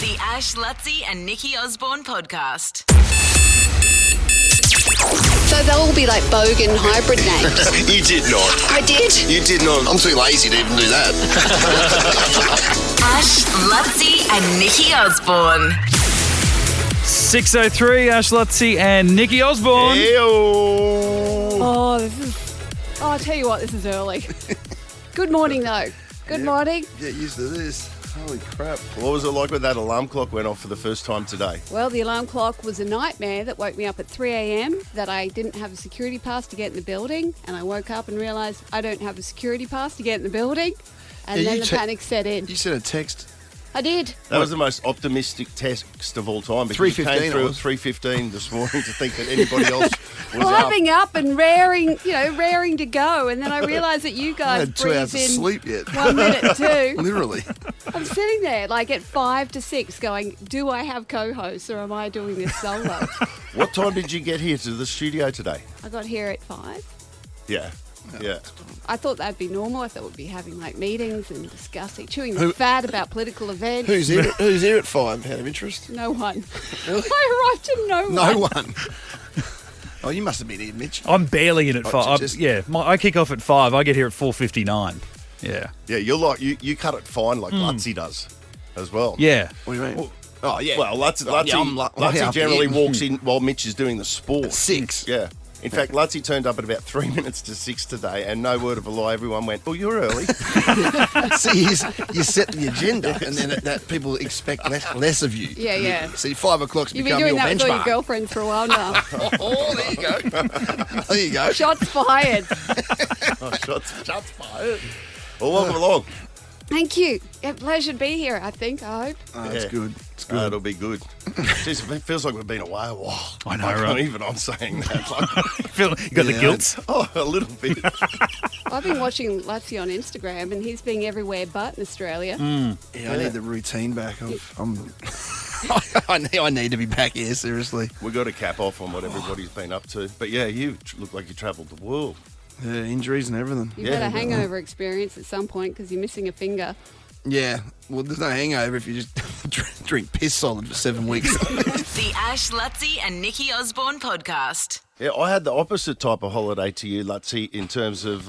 The Ash, Luttsy and Nikki Osborne podcast. So they'll all be like bogan hybrid names. You did not. I did. You did not. I'm too lazy to even do that. Ash, Luttsy and Nikki Osborne. 6:03, Ash, Luttsy and Nikki Osborne. Oh, I'll tell you what, this is early. Good morning, though. Good morning. Get used to this. Holy crap. What was it like when that alarm clock went off for the first time today? Well, the alarm clock was a nightmare that woke me up at 3 a.m, that I didn't have a security pass to get in the building, and I woke up and realised I don't have a security pass to get in the building, and then the panic set in. You sent a text. I did. That was the most optimistic text of all time. 3:15. Came through at 3:15 this morning to think that anybody else was climbing up and raring to go, and then I realised that you guys I had 2 hours of breathed in sleep yet. 1 minute too. Literally. I'm sitting there like at 5 to 6 going, do I have co-hosts or am I doing this solo? What time did you get here to the studio today? I got here at 5. Yeah. I thought that'd be normal. I thought we'd be having like meetings and discussing, chewing the fat about political events. Who's here at 5 out of interest? No one. Really? I arrived to no one. No one. Oh, you must have been here, Mitch. I'm barely in at 5. just- I kick off at 5. I get here at 4:59. Yeah. Yeah, you're like, you cut it fine like Luttsy does as well. Yeah. What do you mean? Well, Oh, yeah. Well, Luttsy I'm generally up walks in while Mitch is doing the sport. At 6. Yeah. In fact, Luttsy turned up at about 3 minutes to 6 today, and no word of a lie, everyone went, "Oh, you're early." See, you set the agenda, and then that people expect less of you. Yeah. See, 5 o'clock's You've been become doing your that with all your benchmark. girlfriends for a while now. Oh, there you go. There you go. Shots fired. Oh, shots fired. Well, welcome along. Thank you. A pleasure to be here, I think, I hope. Oh, it's Yeah. good. It's good. It'll be good. Jeez, it feels like we've been away a while. I know, right? Even I'm saying that. Like, You got the Yeah. guilt? oh, a little bit. I've been watching Luttsy on Instagram and he's being everywhere but in Australia. Yeah, I need the routine back. I need to be back here, seriously. We got to cap off on what everybody's been up to. But yeah, you look like you travelled the world. Yeah, injuries and everything. You've had a hangover experience at some point because you're missing a finger. Yeah, well, there's no hangover if you just drink piss solid for 7 weeks. The Ash, Luttsy and Nikki Osborne podcast. Yeah, I had the opposite type of holiday to you, Luttsy, in terms of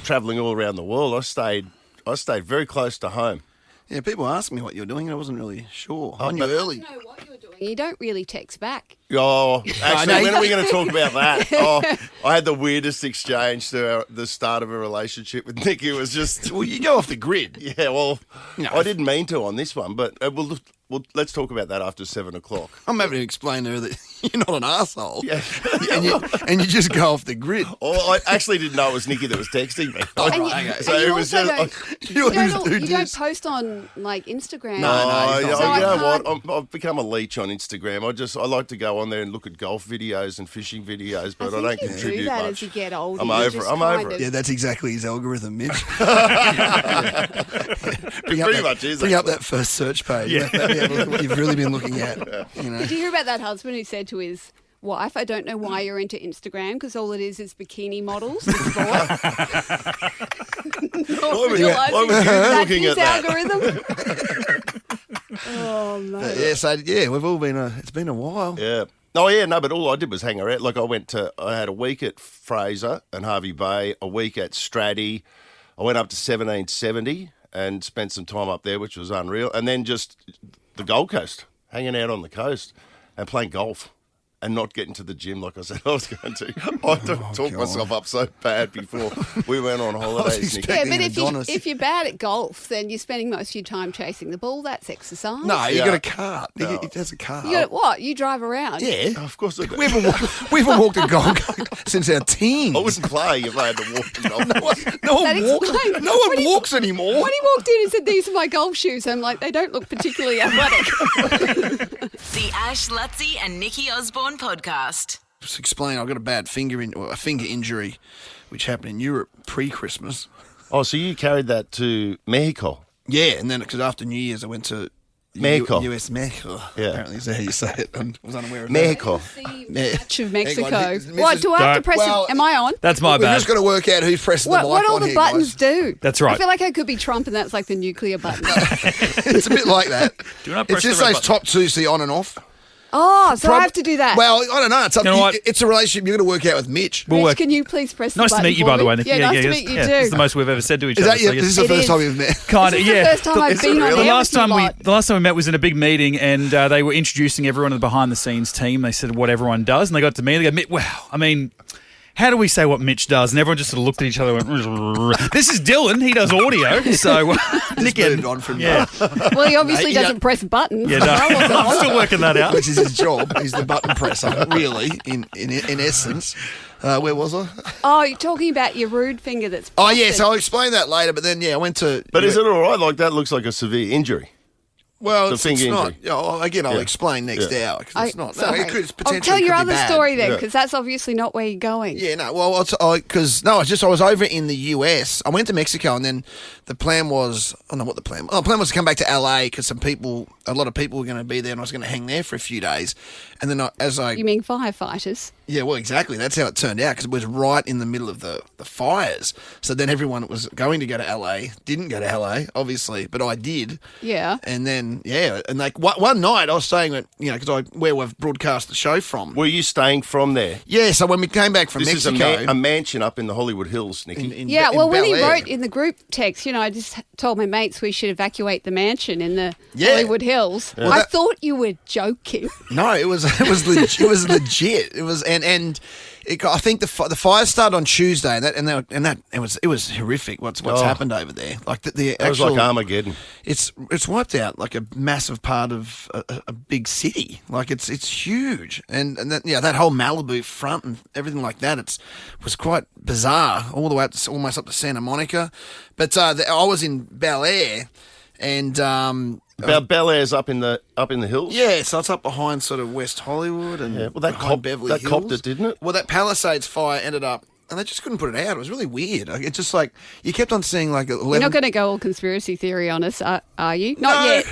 travelling all around the world. I stayed very close to home. Yeah, people ask me what you're doing, and I wasn't really sure. I knew but- early. I don't know what you're doing. You don't really text back. Oh, actually, know. when are we going to talk about that? Oh, I had the weirdest exchange to the start of a relationship with Nikki. It was just, Well, you go off the grid. yeah, well, No. I didn't mean to on this one, but let's talk about that after 7 o'clock. I'm having to explain to her that you're not an asshole. Yeah. and you just go off the grid. Oh, I actually didn't know it was Nikki that was texting me. And you, okay. and So you it was also just- you don't post on like Instagram. No, you he's not. know what? I've become a leech on Instagram. I like to go on there and look at golf videos and fishing videos, but I, don't you contribute do that much. as you get older. I'm You over just it. I'm kind over it. of- Yeah, that's exactly his algorithm, Mitch. Pretty much is, Bring up actually. that first search page. Yeah. That'd be what you've really been looking at. You know. Did you hear about that husband who said to his wife, "I don't know why you're into Instagram because all it is bikini models." And sport." Why were you Realising looking that's his at that? algorithm. Oh man. But yeah, we've all been. It's been a while. Yeah. Oh, yeah, no, but all I did was hang around. Like, I had a week at Fraser and Harvey Bay, a week at Stratty. I went up to 1770 and spent some time up there, which was unreal. And then just the Gold Coast, hanging out on the coast and playing golf and not getting to the gym like I said I was going to. I talked myself up so bad before we went on holidays, Nick. Yeah, Being but an if Adonis. you're bad at golf, then you're spending most of your time chasing the ball. That's exercise. No, you Yeah. got a cart. He has a car. You got what? You drive around. Yeah. Of course I do. We haven't walked a golf cart since our teens. I wouldn't play if I had to walk the golf course. No That one walks. explains- No one When he- walks anymore. When he walked in and said, "These are my golf shoes," I'm like, they don't look particularly athletic. The Ash, Luttsy and Nikki Osborne podcast. Just explain. I've got a bad finger injury, which happened in Europe pre-Christmas. Oh, so you carried that to Mexico? Yeah, and then because after New Year's I went to Mexico. US Mexico. Yeah. Apparently, is that how you say it? I was unaware of Mexico. The Yeah. match of Hang Mexico. on, What, do I have to Don't. press Well, it? Am I on? That's my that. We've bad. just got to work out who's pressing the mic What all on the here, buttons guys. do? That's right. I feel like I could be Trump and that's like the nuclear button. It's a bit like that. Do not It press just the red says button. top two, see on and off. Oh, so I have to do that. Well, I don't know. It's up You know to what? It's a relationship you're going to work out with Mitch. We'll Rich, work. can you please press Nice the to button meet you, for by the me? way, Nikki. Yeah, nice to meet you too. It's the most we've ever said to each Is other. that your, so this is yes. the It first is. time we've met? Kind of, This is yeah. the first time I've been on the air last with you time lot. the last time we met was in a big meeting, and they were introducing everyone to the behind the scenes team. They said what everyone does, and they got to me and they go, "Wow, I mean, how do we say what Mitch does?" And everyone just sort of looked at each other and went, "This is Dylan. He does audio." So Nikki, moved on from yeah, Well, he obviously No, you doesn't press buttons. yeah. No, I'm still working that out. Which is his job. He's the button presser, really, in essence. Where was I? Oh, you're talking about your rude finger that's Oh, yes, busted. I'll explain that later. But then, I went to. But is it all right? Like, that looks like a severe injury. Well, the it's finger not. injury? Again, I'll Yeah. explain next Yeah. hour because it's not. No, sorry. it could, it's I'll potentially tell your could be other bad. story then, Yeah. because that's obviously not where you're going. Yeah, no. Well, because I was over in the US. I went to Mexico, and then the plan was. I don't know what the plan. Oh, the plan was to come back to LA because a lot of people were going to be there, and I was going to hang there for a few days. And then You mean firefighters? yeah, well, exactly. That's how it turned out because it was right in the middle of the fires. So then everyone that was going to go to LA didn't go to LA, obviously, but I did. Yeah. And then, and like one night I was staying at, because where we've broadcast the show from. Were you staying from there? Yeah, so when we came back from This Mexico. is a mansion up in the Hollywood Hills, Nikki. in Yeah, in well, when Bel he Air. wrote in the group text, I just told my mates we should evacuate the mansion in the Yeah. Hollywood Hills. Well, I that- thought you were joking. No, it was legit. It was legit. It was I think the fire started on Tuesday, and it was horrific. What's happened over there? Like the That was actual, like Armageddon. It's wiped out like a massive part of a big city. Like it's huge, and that whole Malibu front and everything like that. Was quite bizarre, all the way up to, almost up to Santa Monica. But I was in Bel Air, and Bel Air's up in the hills. yeah, so it's up behind sort of West Hollywood and Yeah, well, that behind Beverly that Hills. copped it, didn't it? Well, that Palisades fire ended up, and they just couldn't put it out. It was really weird. Like, it's just like you kept on seeing like 11. You're not going to go all conspiracy theory on us, are you? Not yet.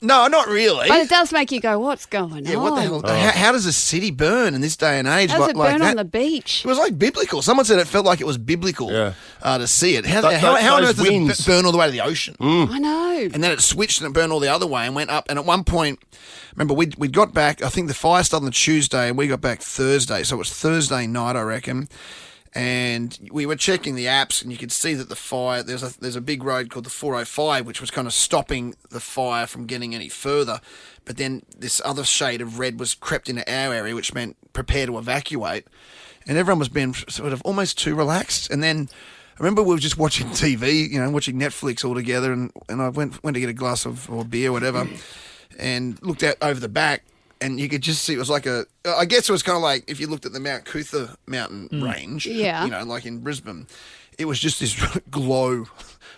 No, not really. But it does make you go, what's going Yeah, on? what the hell? How does a city burn in this day and age? How does it like burn that? on the beach? It was like biblical. Someone said it felt like it was biblical Yeah. To see it. How Th- on those earth does it winds. burn all the way to the ocean? I know. And then it switched and it burned all the other way and went up. And at one point, remember, we got back, I think the fire started on Tuesday and we got back Thursday. So it was Thursday night, I reckon. And we were checking the apps and you could see that the fire, there's a big road called the 405, which was kind of stopping the fire from getting any further. But then this other shade of red was crept into our area, which meant prepare to evacuate. And everyone was being sort of almost too relaxed. And then I remember we were just watching TV, watching Netflix all together, and I went to get a glass of or beer, whatever, and looked out over the back, and you could just see it was like I guess it was kind of like if you looked at the Mount Cootha mountain range, Yeah. like in Brisbane, it was just this glow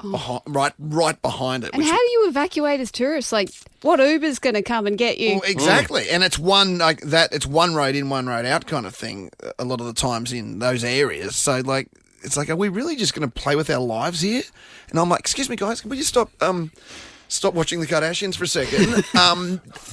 right behind it. And how do you evacuate as tourists? Like, what Uber's going to come and get you? Well, exactly, and it's one like that. It's one road in, one road out kind of thing. A lot of the times in those areas, so like it's like, are we really just going to play with our lives here? And I'm like, excuse me, guys, can we just stop watching the Kardashians for a second?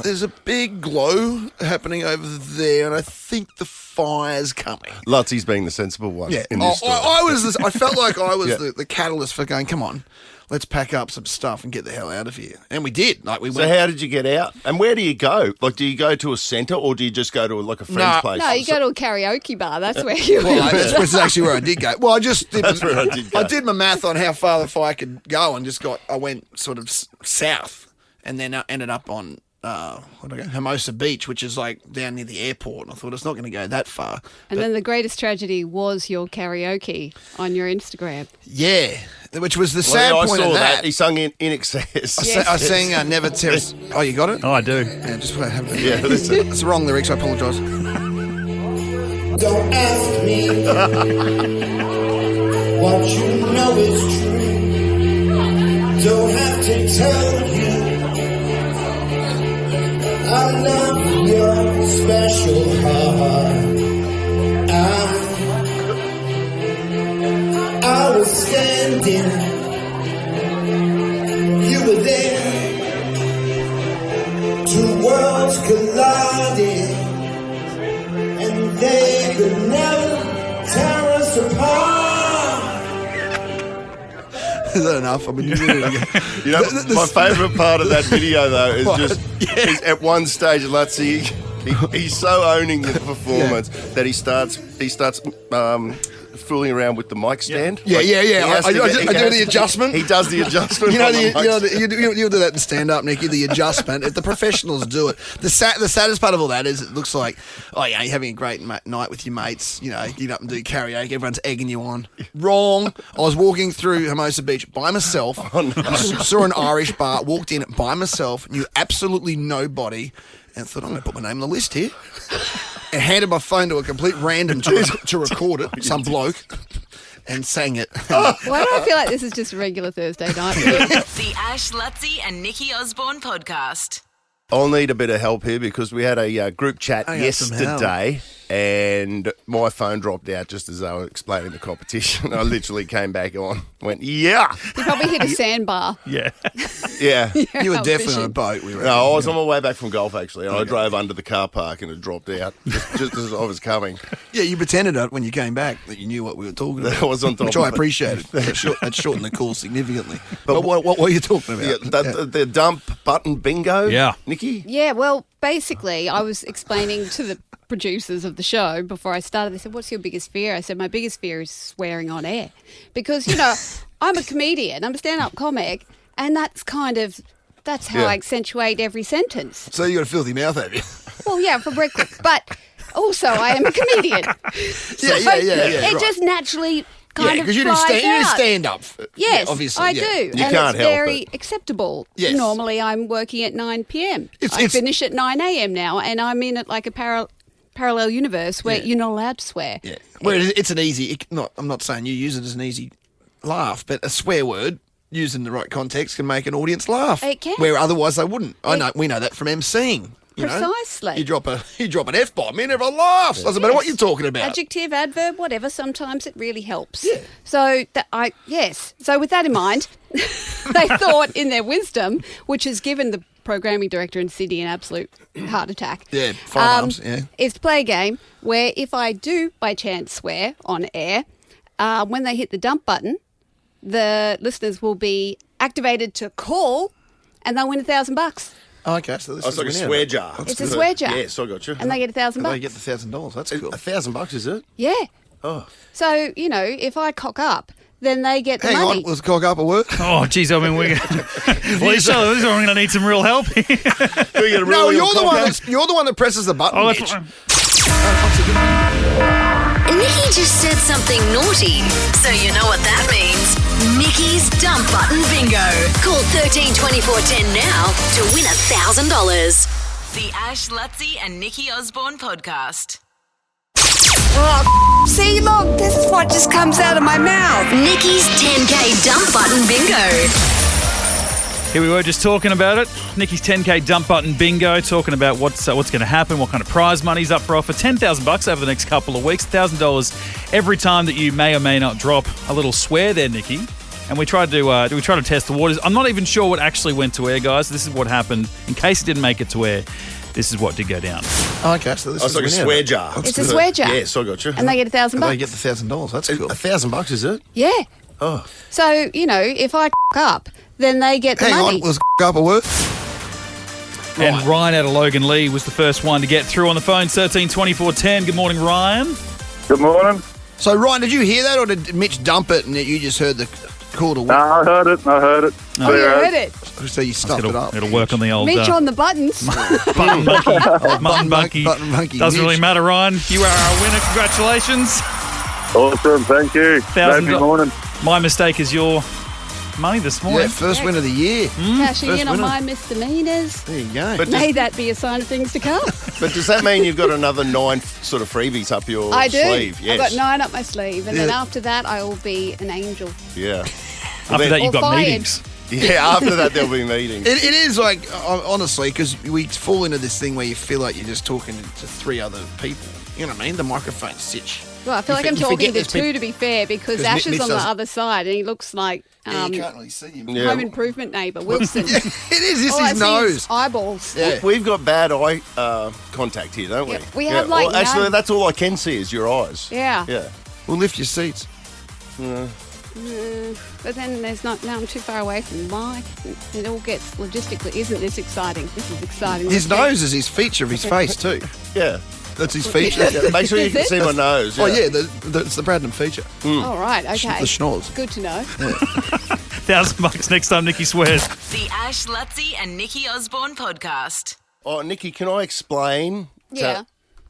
There's a big glow happening over there, and I think the fire's coming. Lutsy's being the sensible one Yeah, in this story. I felt like I was Yeah. the catalyst for going, come on, let's pack up some stuff and get the hell out of here. And we did. Like we So went. how did you get out? And where do you go? Like, do you go to a centre or do you just go to like a friend's No. place? No, you go to a karaoke bar. That's where you Well, that's actually where I did go. Well, I just did. That's where I did go. I did my math on how far the fire could go, and I went sort of south, and then ended up on Hermosa Beach, which is like down near the airport. And I thought it's not going to go that far. And then the greatest tragedy was your karaoke on your Instagram. Yeah, which was the sad Well, yeah, I point saw of that. that. He sung in excess. Yes. I sang Never Terrace. Oh, you got it? Oh, I do. Yeah, just have it. Yeah, listen. It's the wrong lyrics. I apologise. Don't ask me what you know is true. Don't have to tell you. I love your special heart. I was standing. You were there. Two worlds collided, and they could never tear us apart. Is that enough? I mean, you really You know, my favourite part of that video though is is at one stage, Luttsy, he's so owning the performance that he starts fooling around with the mic stand. Yeah. I do the adjustment. He does the adjustment. You do that in stand-up, Nicky. The adjustment. If the professionals do it, the saddest part of all that is it looks like, you're having a great night with your mates. You get up and do karaoke. Everyone's egging you on. Wrong. I was walking through Hermosa Beach by myself. Saw an Irish bar. Walked in by myself. Knew absolutely nobody. And thought, I'm going to put my name on the list here. And handed my phone to a complete random to record it, some bloke, and sang it. Why do I feel like this is just a regular Thursday night? The Ash, Luttsy and Nikki Osborne podcast. I'll need a bit of help here because we had a group chat yesterday and my phone dropped out just as I was explaining the competition. I literally came back on, went, yeah. You probably hit a sandbar. Yeah. Yeah. You were definitely on a boat. No, I was on my way back from golf actually, and I drove under the car park and it dropped out just as I was coming. Yeah, you pretended when you came back that you knew what we were talking about. I was on top which of I it. appreciated. That shortened the call significantly. But what were you talking about? Yeah, the dump button bingo. Yeah. Nikki? Yeah, well, basically, I was explaining to the producers of the show before I started. They said, what's your biggest fear? I said, my biggest fear is swearing on air. Because, I'm a comedian, I'm a stand-up comic, and that's how I accentuate every sentence. So you got a filthy mouth, have you? Well, yeah, for breakfast. But also, I am a comedian. It just naturally kind of because you flies do out. stand-up. Yes, obviously. I yeah. do. You and can't it's help very it. acceptable. Yes. Normally, I'm working at 9 p.m. I It's- finish at 9 a.m. now, and I'm in like a parallel universe where you're not allowed to swear. Yeah. Whereas it's an easy, I'm not saying you use it as an easy laugh, but a swear word used in the right context can make an audience laugh. It can. Where otherwise they wouldn't. We know that from emceeing. Precisely. You drop an F-bomb in, everyone laughs. Doesn't matter what you're talking about. Adjective, adverb, whatever. Sometimes it really helps. Yeah. So So with that in mind, they thought in their wisdom, which has given the programming director in Sydney an absolute heart attack. Yeah, firearms, is to play a game where if I do by chance swear on air, when they hit the dump button, the listeners will be activated to call, and they'll win $1,000. Oh, okay, so this It's is like a swear jar. It's a swear jar. Yes, I got you. And they get $1,000. They get the $1,000. That's cool. $1,000, is it? Yeah. Oh. So, if I cock up, then they get the Hang money. on, was cock up a word? Oh, geez, I mean, Lisa, we're going to need some real help here. No, you're the one that presses the button. Oh, bitch. Nikki just said something naughty, so you know what that means. Nikki's Dump Button Bingo. Call 13 24 10 now to win $1,000. The Ash, Luttsy and Nikki Osborne podcast. Oh, see, look, this is what just comes out of my mouth. Nikki's 10K Dump Button Bingo. Here we were just talking about it. Nikki's 10K Dump Button Bingo, talking about what's going to happen, what kind of prize money's up for offer. $10,000 over the next couple of weeks. $1,000 every time that you may or may not drop a little swear there, Nikki. And we tried to test the waters. I'm not even sure what actually went to air, guys. This is what happened. In case it didn't make it to air, this is what did go down. Okay, so this It's like a swear jar. It's a swear jar. Yes, I got you. And they get $1,000. They get the $1,000. That's cool. $1,000, is it? Yeah. Oh. So, if I up, then they get the Hang money. on, was up a word? And Ryan out of Logan Lee was the first one to get through on the phone. 13 24 10. Good morning, Ryan. Good morning. So, Ryan, did you hear that, or did Mitch dump it and you just heard the call to No, I heard it. Oh, you heard it. So you stuffed it up? It'll work on the old Mitch on the buttons. button monkey. Button monkey. Button monkey. Doesn't really Mitch. matter, Ryan. You are our winner. Congratulations. Awesome, thank you. $1,000. Happy morning. My mistake is your money this morning. Yeah, first win of the year. Cashing First in on winner. my misdemeanours. There you go. But May that be a sign of things to come. But does that mean you've got another 9 sort of freebies up your I do. sleeve? Yes. I've got 9 up my sleeve. And then Yeah. after that, I will be an angel. Yeah. After that, you've Or got fired. meetings. Yeah, after that there'll be meetings. It is like, honestly, because we fall into this thing where you feel like you're just talking to 3 other people. You know what I mean? The microphone sits Well, I feel like I'm you talking forget to there's two, to be fair, because 'Cause Ash is Mitch on the doesn't- other side and he looks like Yeah, you can't really see him. Yeah. home improvement neighbour, Wilson. Yeah, it is. It's All I his see is nose. eyeballs. Yeah. We've got bad eye contact here, don't we? Yeah, we have, like, Well, actually, none. that's all I can see is your eyes. Yeah. Yeah. We'll lift your seats. But then there's not, now I'm too far away from the mic. It all gets logistically, isn't this exciting? This is exciting. His nose is his feature of his face too. Yeah. That's his feature. Yeah, make sure you Is can it? see my nose. Oh yeah, it's the Bradnam feature. All right, okay. The schnoz. Good to know. $1,000 next time Nikki swears. The Ash, Luttsy and Nikki Osborne podcast. Oh, Nikki, can I explain? Yeah.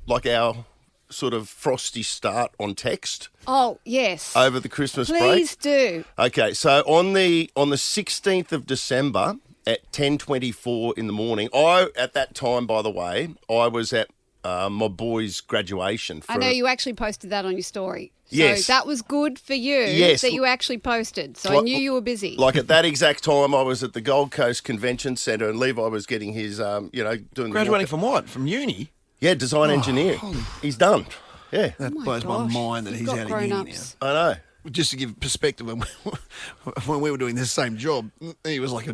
Like our sort of frosty start on text Oh, yes. over the Christmas Please break. do. Okay, so on the 16th of December at 10:24 in the morning, at that time, by the way, I was at my boy's graduation. I know you actually posted that on your story. So Yes. that was good for you Yes. that you actually posted. So I Like- knew you were busy. Like at that exact time, I was at the Gold Coast Convention Centre, and Levi was getting his, doing Graduating from what? From uni? design engineering. He's done. Yeah, That Oh my blows gosh. my mind that You've he's got out of uni now. grown-ups. I know. Just to give perspective, when we were doing this same job, he was like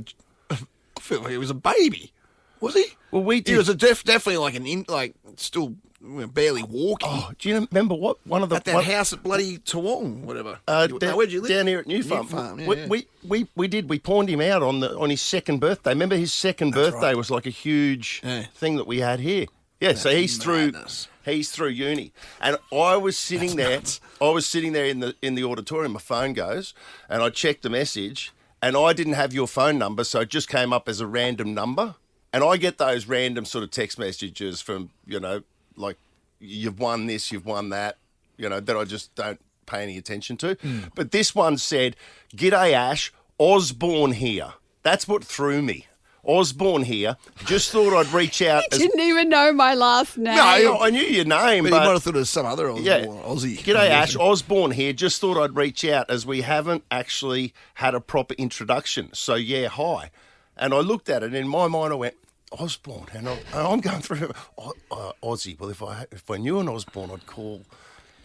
I feel like he was a baby. Was he? Well, we He did. was definitely like still barely walking. Oh, do you remember what one of the At that house at bloody Toowong, whatever. Where'd you live? Down here at New Farm. Yeah, We did. We pawned him out on his second birthday. Remember, his second birthday right. was like a huge Yeah. thing that we had here. Yeah, so he's madness. through uni, and I was sitting there. I was sitting there in the auditorium. My phone goes, and I checked the message, and I didn't have your phone number, so it just came up as a random number. And I get those random sort of text messages from like you've won this, you've won that, that I just don't pay any attention to. But this one said, "G'day Ash, Osborne here." That's what threw me. Osborne here. Just thought I'd reach out. Didn't even know my last name. No, I knew your name, But, but you might have thought it was some other Aussie. G'day Ash, Osborne here. Just thought I'd reach out as we haven't actually had a proper introduction. So yeah, hi. And I looked at it, and in my mind I went, Osborne, and I'm going through Aussie. Well, if I knew an Osborne, I'd call.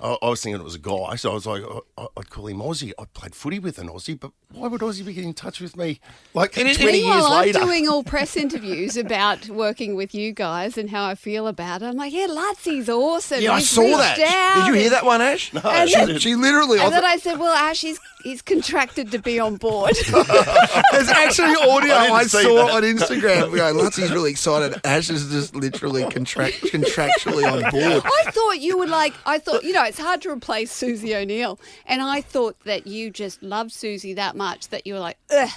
I was thinking it was a guy, so I was like, I'd call him Aussie. I played footy with an Aussie, but why would Aussie be getting in touch with me like 20 years Meanwhile, later? I'm doing all press interviews about working with you guys and how I feel about it. I'm like, yeah, Lutsy's awesome. Yeah, I He's saw that. reached out. Did you hear that one, Ash? No, she literally. And then I said, well, Ash, he's contracted to be on board. There's actually audio I didn't I see saw that. on Instagram. Going, Lutsy's really excited. Ash is just literally contractually on board. I thought you would it's hard to replace Susie O'Neill. And I thought that you just loved Susie that much that you were like, ugh,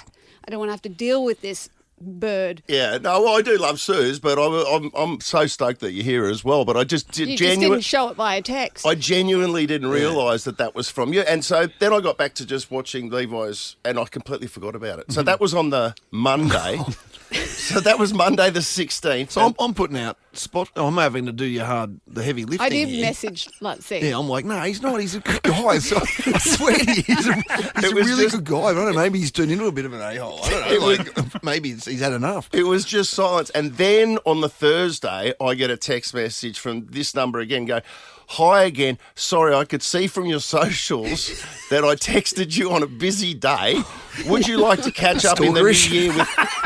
I don't want to have to deal with this bird. Yeah, no, well, I do love Suze, but I'm so stoked that you're here as well. But I just You just didn't show it via text. I genuinely didn't realise that was from you. And so then I got back to just watching Levi's, and I completely forgot about it. So that was on the Monday. So that was Monday the 16th. So I'm putting out spot. I'm having to do the heavy lifting. I did here. message Luttsy. Yeah, I'm like, no, he's not. He's a good guy. So I swear to you, he's a It was really just- good guy. I don't know. Maybe he's turned into a bit of an a-hole. I don't know. Like, maybe he's had enough. It was just silence. And then on the Thursday, I get a text message from this number again going, "Hi again. Sorry, I could see from your socials that I texted you on a busy day. Would you like to catch up in the new Stalkerish. year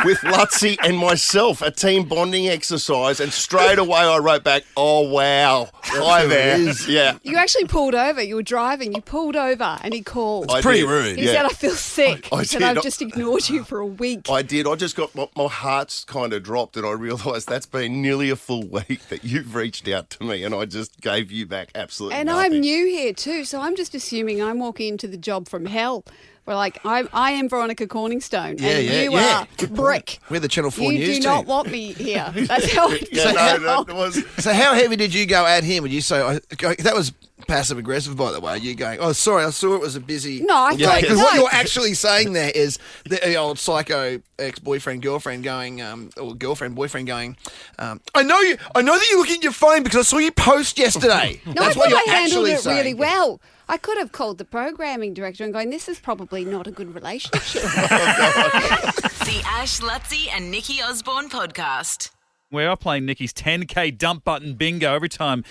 with Luttsy and myself, a team bonding exercise?" And straight away I wrote back, "Oh, wow. Hi who it there." is. Yeah. You actually pulled over. You were driving. You pulled over and he called. I Pretty did. rude. He Yeah. said, I feel sick. I He said, did. I've just ignored you for a week. I did. I just got my heart's kind of dropped, and I realised that's been nearly a full week that you've reached out to me, and I just gave you back absolutely And nothing. I'm new here too, so I'm just assuming I'm walking into the job from hell. Where like I am Veronica Corningstone, and you are Brick. We're the Channel 4 You news do not team. want me here. That's how it Yeah, goes. no, that was. So how heavy did you go at him? Would you say that was passive aggressive? By the way, you going? Oh, sorry, I saw it was a busy. No, I thought Because no. what you're actually saying there is the old psycho ex-boyfriend girlfriend going, or girlfriend boyfriend going. I know that you're looking at your phone because I saw you post yesterday. No, That's I what thought you're I handled actually it saying. really well. I could have called the programming director and going, this is probably not a good relationship. The Ash, Luttsy and Nikki Osborne podcast. We are playing Nikki's 10K dump button bingo every time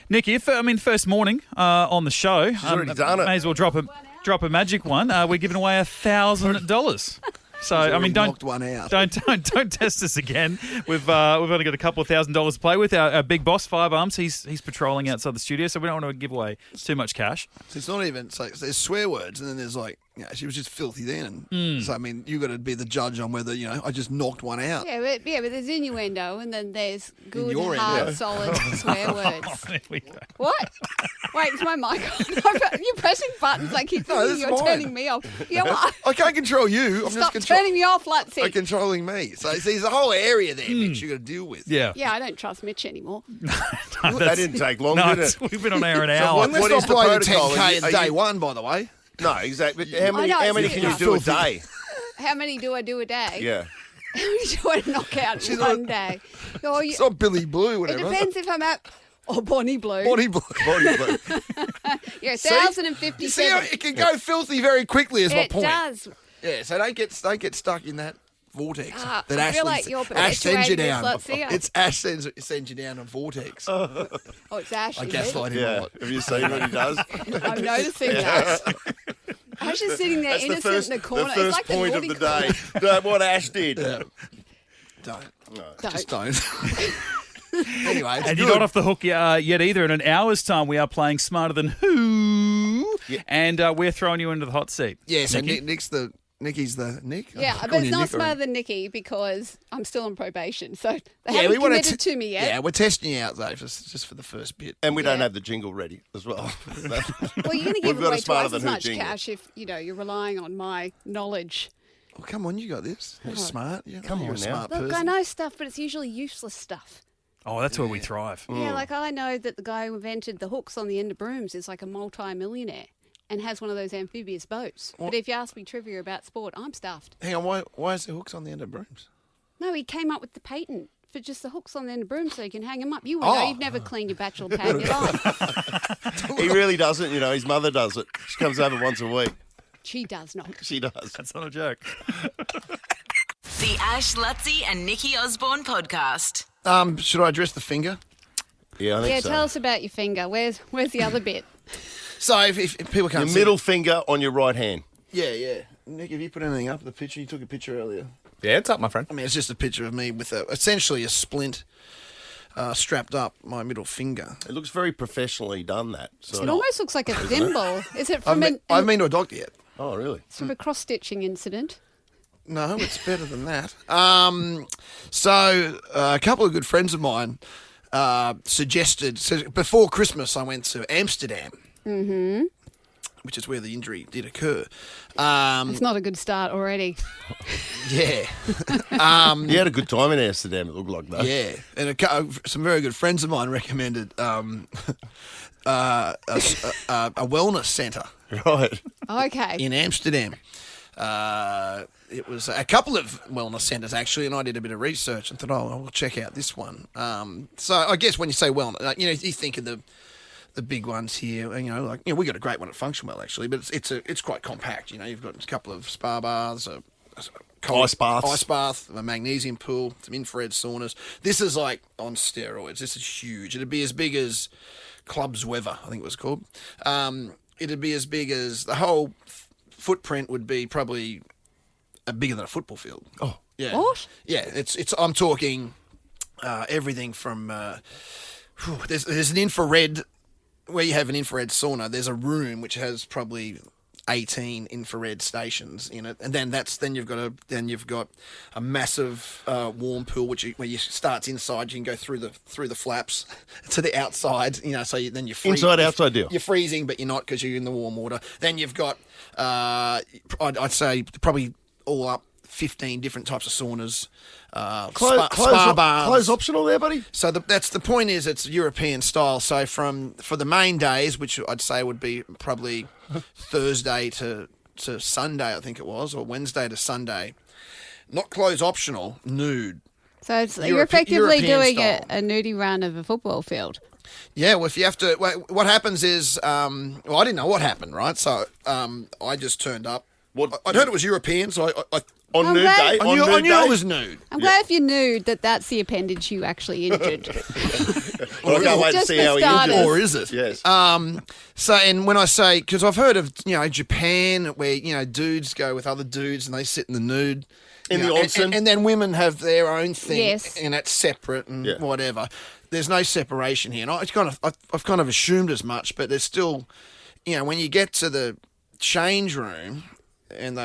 Nikki, first morning on the show. She's already done it. May as well drop a magic one. We're giving away $1,000. So don't knocked one out. don't test us again. We've only got a couple of $1,000 to play with. Our big boss, Firearms, he's patrolling outside the studio, so we don't want to give away too much cash. So it's not even. So there's swear words, and then there's she was just filthy then. So you got to be the judge on whether I just knocked one out. Yeah, but there's innuendo, and then there's good, your hard, end, solid swear words. There we go. What? Wait, is my mic on? You're pressing buttons like you're that's you're mine. turning me off. You know what? I can't control you. I'm Stop just turning me off, Luttsy. controlling me. So there's a whole area there, Mitch, you got to deal with. Yeah. Yeah, I don't trust Mitch anymore. That didn't take long, No, did it? we've been on air an So hour. what- Let's is not the play the protocol? 10K Are in day you- one, by the way. No, exactly. But how many, I know, how many it's can you not do a filthy. day? How many do I do a day? Yeah. How many do I knock out in one day? Oh, It's not Billy Blue, it whatever. depends if I'm at Bonnie Blue. Body Blue. Body blue. Yeah, You see how 1,057. it can go filthy very quickly, is my It point. does. Yeah, so don't get stuck in that vortex that I feel Ashley- like you're Ash sends you perpetuating down. this, Luttsy. It's Ash sends you down a vortex. Oh, it's Ash. I is it? gaslight him a Yeah. lot. Have you seen what he does? I'm noticing that. Ash is sitting there That's the innocent first, in the corner. the first it's like point the of the naughty day. No, what Ash did. Don't. Don't. Just don't. Anyway, it's And good. you're not off the hook yet either. In an hour's time, we are playing Smarter Than Who, and we're throwing you into the hot seat. Yeah, so Nikki? Nikki's the Nick. Yeah, I'm but calling it's you not Nick already. smarter than Nikki because I'm still on probation. So they Yeah, haven't wanna committed to me yet. Yeah, we're testing you out though, just for the first bit. And we don't Yeah. have the jingle ready as well. Well, you're going to We've give got a away Smarter twice Than as Who much jingle. cash if you're relying on my knowledge. Oh, come on, you got this. You're smart. Yeah, Come you're on a now. smart Look, person. I know stuff, but it's usually useless stuff. Oh, that's where we thrive. Yeah, like I know that the guy who invented the hooks on the end of brooms is like a multi-millionaire and has one of those amphibious boats. But if you ask me trivia about sport, I'm stuffed. Hang on, why is there hooks on the end of brooms? No, he came up with the patent for just the hooks on the end of brooms so you can hang them up. You would know, you've never cleaned your bachelor pad in your life. He really doesn't. His mother does it. She comes over once a week. She does not. She does. That's not a joke. The Ash, Luttsy, and Nikki Osborne podcast. Should I address the finger? Yeah, I think Yeah, so. tell us about your finger. Where's the other bit? So if people can't Your see middle finger on your right hand. Yeah. Nick, have you put anything up? The picture you took a picture earlier. Yeah, it's up, my friend. I mean, it's just a picture of me with essentially a splint strapped up my middle finger. It looks very professionally done, that. So. It almost looks like a thimble. Is it from I haven't been to a doctor yet. Oh, really? it's from a cross-stitching incident? No, it's better than that. So a couple of good friends of mine suggested. So before Christmas, I went to Amsterdam, which is where the injury did occur. It's not a good start already. Yeah, You had a good time in Amsterdam, it looked like, though. yeah, and some very good friends of mine recommended a wellness centre Right. Okay. in Amsterdam. It was a couple of wellness centres actually, and I did a bit of research and thought, I'll check out this one. So I guess when you say wellness, you think of the big ones here. We got a great one at Functionwell actually, but it's quite compact. You've got a couple of spa baths, a Ice baths. a magnesium pool, some infrared saunas. This is like on steroids. This is huge. It'd be as big as Clubs Weather, I think it was called. It'd be as big as the whole footprint would be probably bigger than a football field. Oh. Yeah. What? Yeah, it's. I'm talking everything from. There's an infrared where you have an infrared sauna. There's a room which has probably 18 infrared stations in it, and then you've got a massive warm pool where you starts inside. You can go through the flaps to the outside. So then you're Inside, outside deal. You're freezing, but you're not because you're in the warm water. Then you've got I'd say probably all up 15 different types of saunas, spa baths. Clothes optional there, buddy? So that's the point. Is it's European style. So for the main days, which I'd say would be probably Thursday to Sunday, I think it was, or Wednesday to Sunday, not clothes optional, nude. So you're effectively European doing a style. nudie run of a football field. Yeah, well, if you have to, what happens is, I didn't know what happened, right? So I just turned up What I'd heard it was European, so I on I'm nude glad- day? I On knew, nude I knew day? it was nude. I'm glad if you're nude that's the appendage you actually injured. Well, I can't wait to Just see for how he starters. injured. Or is it? Yes. So, and when I say, because I've heard of, Japan where, dudes go with other dudes and they sit in the nude. In you the know, onsen. and then women have their own thing. Yes. And that's separate and Yeah. whatever. There's no separation here. And I've kind of assumed as much, but there's still, when you get to the change room and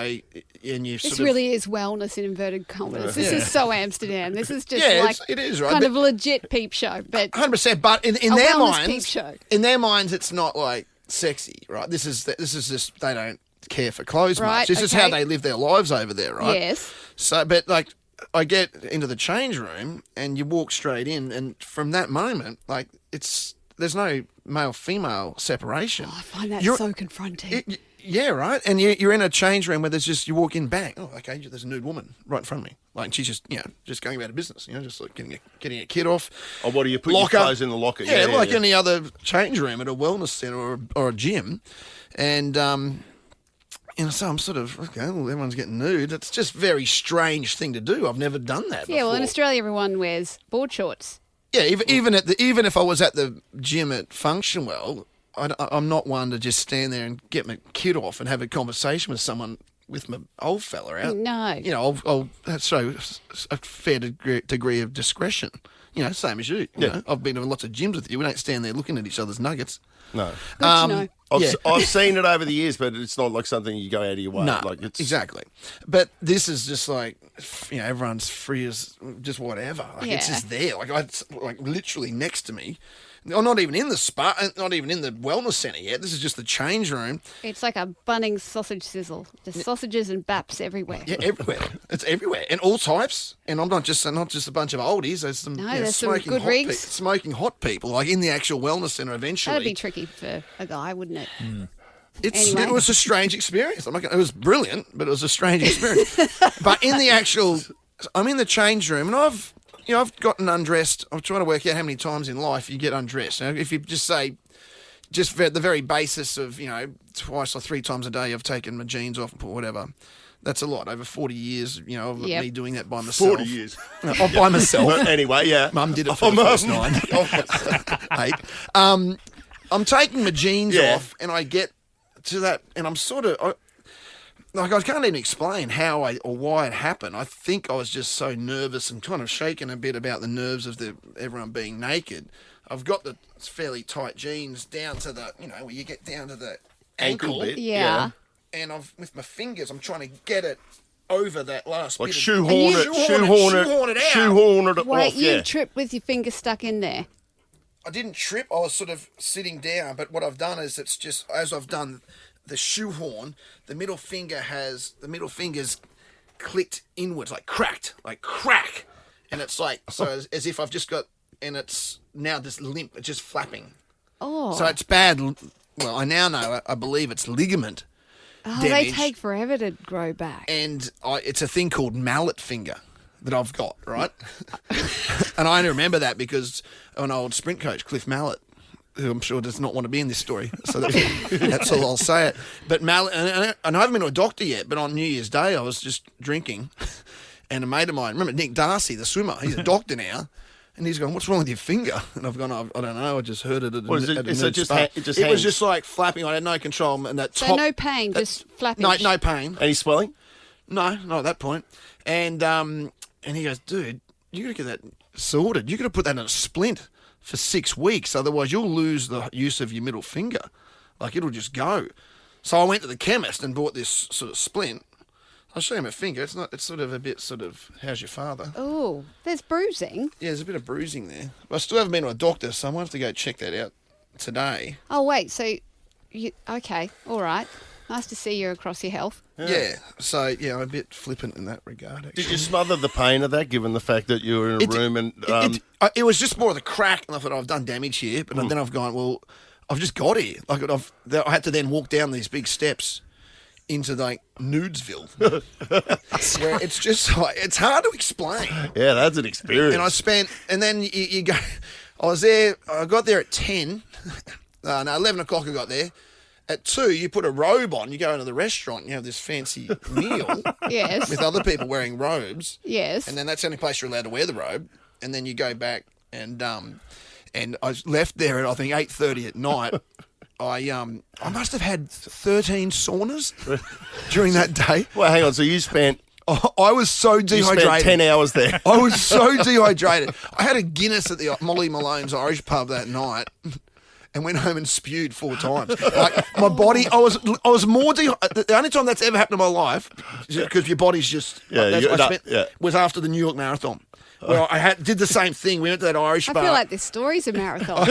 you This sort of. really is wellness in inverted commas. This is so Amsterdam. This is just Yeah, like it is, right? kind But- of a legit peep show. But 100%, but in A their wellness peep minds, show. in their minds, it's not like sexy, right? This is just they don't care for clothes Right, much. This is how okay. they live their lives over there, right? yes, So, but like, I get into the change room and you walk straight in, and from that moment, like, there's no male female separation. I find that You're- so confronting. Yeah, right. And you're in a change room where you walk in, bang. Oh, okay. There's a nude woman right in front of me. Like, and she's just going about her business. Just like getting a kid off. Oh, what do you put your clothes in the locker? Yeah, like any other change room at a wellness centre or a gym, and so I'm sort of okay. Well, everyone's getting nude. It's just a very strange thing to do. I've never done that. Yeah, well, in before. Australia, everyone wears board shorts. Yeah, even if I was at the gym at Functionwell, I'm not one to just stand there and get my kid off and have a conversation with someone with my old fella out. No. I'll show a fair degree of discretion. Same as you. You know? I've been to lots of gyms with you. We don't stand there looking at each other's nuggets. No. Good to know. I've seen it over the years, but it's not like something you go out of your way. No, like it's exactly. But this is just like, everyone's free as just whatever. Like, it's Yeah. just there. Like literally next to me. I'm not even in the spa, not even in the wellness centre yet. This is just the change room. It's like a Bunnings sausage sizzle. Just sausages and baps everywhere. Yeah, everywhere. It's everywhere, and all types. And I'm not just a bunch of oldies. There's some, there's some smoking good hot rigs. smoking hot people, like in the actual wellness centre. Eventually, That'd be tricky for a guy, wouldn't it? It Anyway. was a strange experience. It was brilliant, but it was a strange experience. But in the actual, I'm in the change room, and I've gotten undressed. I'm trying to work out how many times in life you get undressed. Now, if you just say, the very basis of, twice or three times a day I've taken my jeans off and put whatever. That's a lot. Over 40 years, of Yep. me doing that by myself. 40 years. By myself. Well, anyway, yeah. Mum did it for the first 9. 8. I'm taking my jeans Yeah. off, and I get to that, and I'm sort of... I can't even explain how or why it happened. I think I was just so nervous and kind of shaken a bit about the nerves of everyone being naked. I've got the fairly tight jeans down to the, where you get down to the ankle bit. Yeah. and with my fingers, I'm trying to get it over that last Like bit. shoehorn And it, you- shoehorn it out. shoehorn it Wait, off, you yeah. tripped with your finger stuck in there. I didn't trip. I was sort of sitting down, but what I've done is it's just as I've done the shoehorn, the middle finger's clicked inwards, like cracked, like crack, and it's like so as if I've just got, and it's now just limp, it's just flapping. Oh. So it's bad. Well, I now know. I believe it's ligament They damage, take forever to grow back. and it's a thing called mallet finger that I've got, right? And I only remember that because an old sprint coach, Cliff Mallet, who I'm sure does not want to be in this story, so that's all I'll say it. But Mallet, and I haven't been to a doctor yet, but on New Year's Day I was just drinking, and a mate of mine, remember Nick Darcy, the swimmer, he's a doctor now, and he's going, "What's wrong with your finger?" And I've gone, "I don't know, I just heard it at What is it? at a So nude just spa." it just It was hangs? just like flapping. I had no control, and that So top, no pain, just flapping. no pain. Any swelling? No, not at that point. And he goes, "Dude, you got to get that sorted. You got to put that in a splint for 6 weeks, otherwise you'll lose the use of your middle finger. Like it'll just go." So I went to the chemist and bought this sort of splint. I'll show you my finger. It's sort of a bit how's your father? Oh, there's bruising. Yeah, there's a bit of bruising there. But I still haven't been to a doctor, so I might have to go check that out today. Oh, wait, so okay, all right. Nice to see you're across your health. Yeah. So yeah, I'm a bit flippant in that regard. Actually. Did you smother the pain of that, given the fact that you were in a room and It was just more of the crack, and I thought I've done damage here. But then I've gone, well, I've just got here. Like I had to then walk down these big steps into like Nudesville, where it's just like it's hard to explain. yeah, that's an experience. And then you go. I was there. I got there at 10. No, 11 o'clock. I got there, At 2, you put a robe on, you go into the restaurant, you have this fancy meal Yes. with other people wearing robes. Yes. And then that's the only place you're allowed to wear the robe. And then you go back and I left there at, I think, 8:30 at night. I must have had 13 saunas during that day. Well, hang on. So you spent I was so dehydrated. 10 hours there. I was so dehydrated. I had a Guinness at the Molly Malone's Irish pub that night and went home and spewed 4 times. Like, my body, I was more dehydrated. The only time that's ever happened in my life, because your body's just, was after the New York Marathon. Well, I did the same thing. We went to that Irish bar. I feel like this story's a marathon.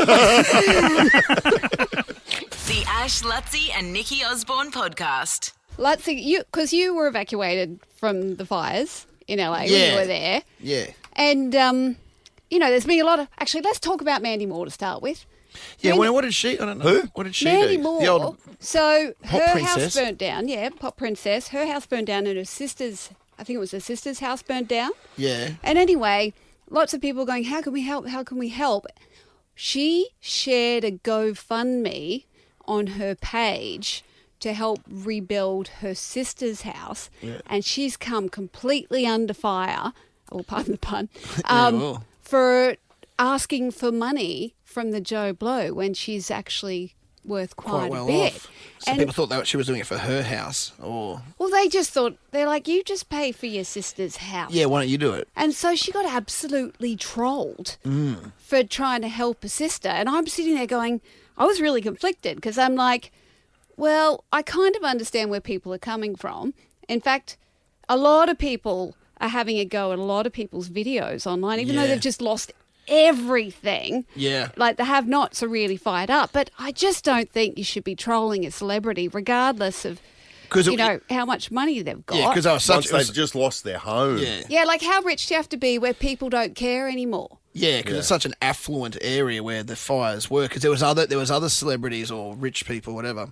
The Ash, Luttsy and Nikki Osborne podcast. Luttsy, because you were evacuated from the fires in LA when you were there. Yeah. And, there's been a lot of... Actually, let's talk about Mandy Moore to start with. Yeah, what did she... I don't know. Who? What did she Mandy do? Moore. The old So pop her princess. house burnt down. Yeah, pop princess. Her house burned down and her sister's... I think it was her sister's house burned down. Yeah. And anyway, lots of people going, how can we help? How can we help? She shared a GoFundMe on her page to help rebuild her sister's house. Yeah. And she's come completely under fire, pardon the pun, for asking for money from the Joe Blow when she's actually worth quite well a bit. off. So people thought that she was doing it for her house. Or Well, they just thought, they're like, you just pay for your sister's house. yeah, why don't you do it? And so she got absolutely trolled for trying to help her sister. And I'm sitting there going, I was really conflicted because I'm like, well, I kind of understand where people are coming from. In fact, a lot of people are having a go at a lot of people's videos online, even though they've just lost everything. Yeah. Like the have-nots are really fired up. But I just don't think you should be trolling a celebrity regardless of, how much money they've got. Yeah, because I was Once they've just lost their home. Yeah. Yeah, like how rich do you have to be where people don't care anymore? Yeah, because it's such an affluent area where the fires were. Because there was other celebrities or rich people, whatever,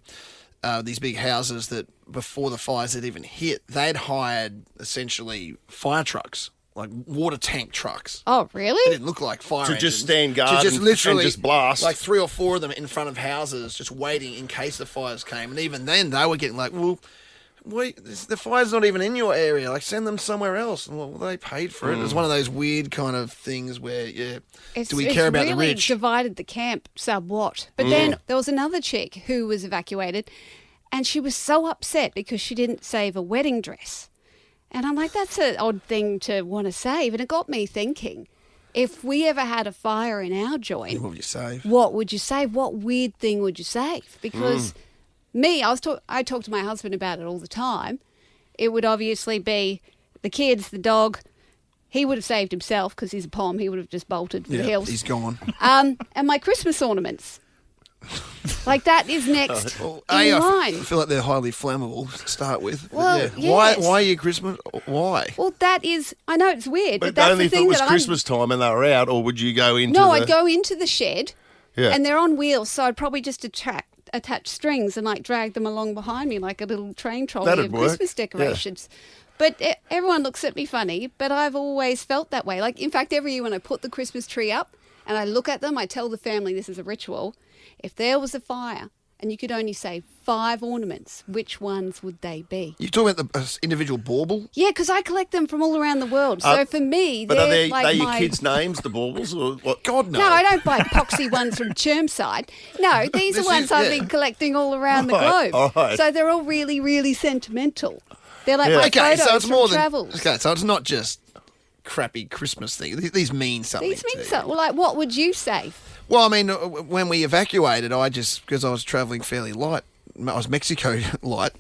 these big houses that before the fires had even hit, they'd hired essentially fire trucks, like water tank trucks. Oh, really? They didn't look like fire To engines. just stand guard to just literally and just blast. like 3 or 4 of them in front of houses, just waiting in case the fires came. And even then, they were getting like, well, wait, the fire's not even in your area. Like, send them somewhere else. And well, they paid for it. It was one of those weird kind of things where, do we care about the rich? It's really divided the camp somewhat. But then there was another chick who was evacuated, and she was so upset because she didn't save a wedding dress. And I'm like, that's an odd thing to want to save. And it got me thinking, if we ever had a fire in our joint, What would you save? what would you save? What weird thing would you save? Because I talk to my husband about it all the time. It would obviously be the kids, the dog. He would have saved himself because he's a pom. He would have just bolted for the hills. He's gone. And my Christmas ornaments. Like that is next in I line. feel like they're highly flammable to start with. But Well, yes. Why are you Christmas? Why? Well, that is, I know it's weird, but But that's only the if it thing was that Christmas time and they were out, or would you go into No, the... I'd go into the shed, Yeah. and they're on wheels, so I'd probably just attach strings and like drag them along behind me like a little train trolley That'd of work. Christmas decorations. But everyone looks at me funny, but I've always felt that way. Like, in fact, every year when I put the Christmas tree up and I look at them, I tell the family this is a ritual. If there was a fire and you could only save 5 ornaments, which ones would they be? You talking about the individual bauble? Yeah, because I collect them from all around the world. So for me, But they're are they like your my... kids' names, the baubles? Or what? God, no. No, I don't buy epoxy ones from Chermside. No, these are ones I've been collecting all around the Right, globe. all right. So they're all really, really sentimental. They're like my Okay, photos so it's from more than... travels. Okay, so it's not just crappy Christmas things. These mean something These to mean you. so. Well, like, what would you save? Well, I mean, when we evacuated, because I was travelling fairly light, I was Mexico light,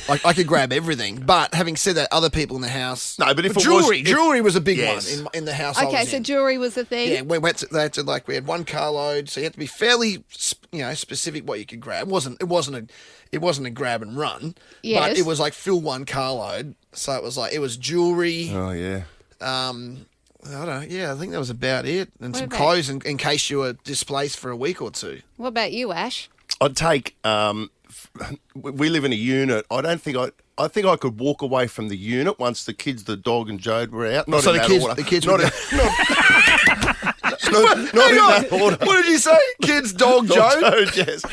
I could grab everything. But having said that, other people in the house... No, but if it was- jewellery was a big Yes. one in the house I Okay, was so in. jewellery was the thing. Yeah, we had 1 carload, so you had to be fairly, specific what you could grab. It wasn't a grab and run, Yes. but it was like fill 1 carload. So it was like, it was jewellery. Oh, yeah. I don't know. Yeah, I think that was about it, and What some about- clothes in case you were displaced for a week or 2. What about you, Ash? I'd take... we live in a unit. I think I could walk away from the unit once the kids, the dog and Jode were out. Not So in the that kids, order. the kids Not were in- Not in that order. What did you say? Kids, dog, Joe? Yes.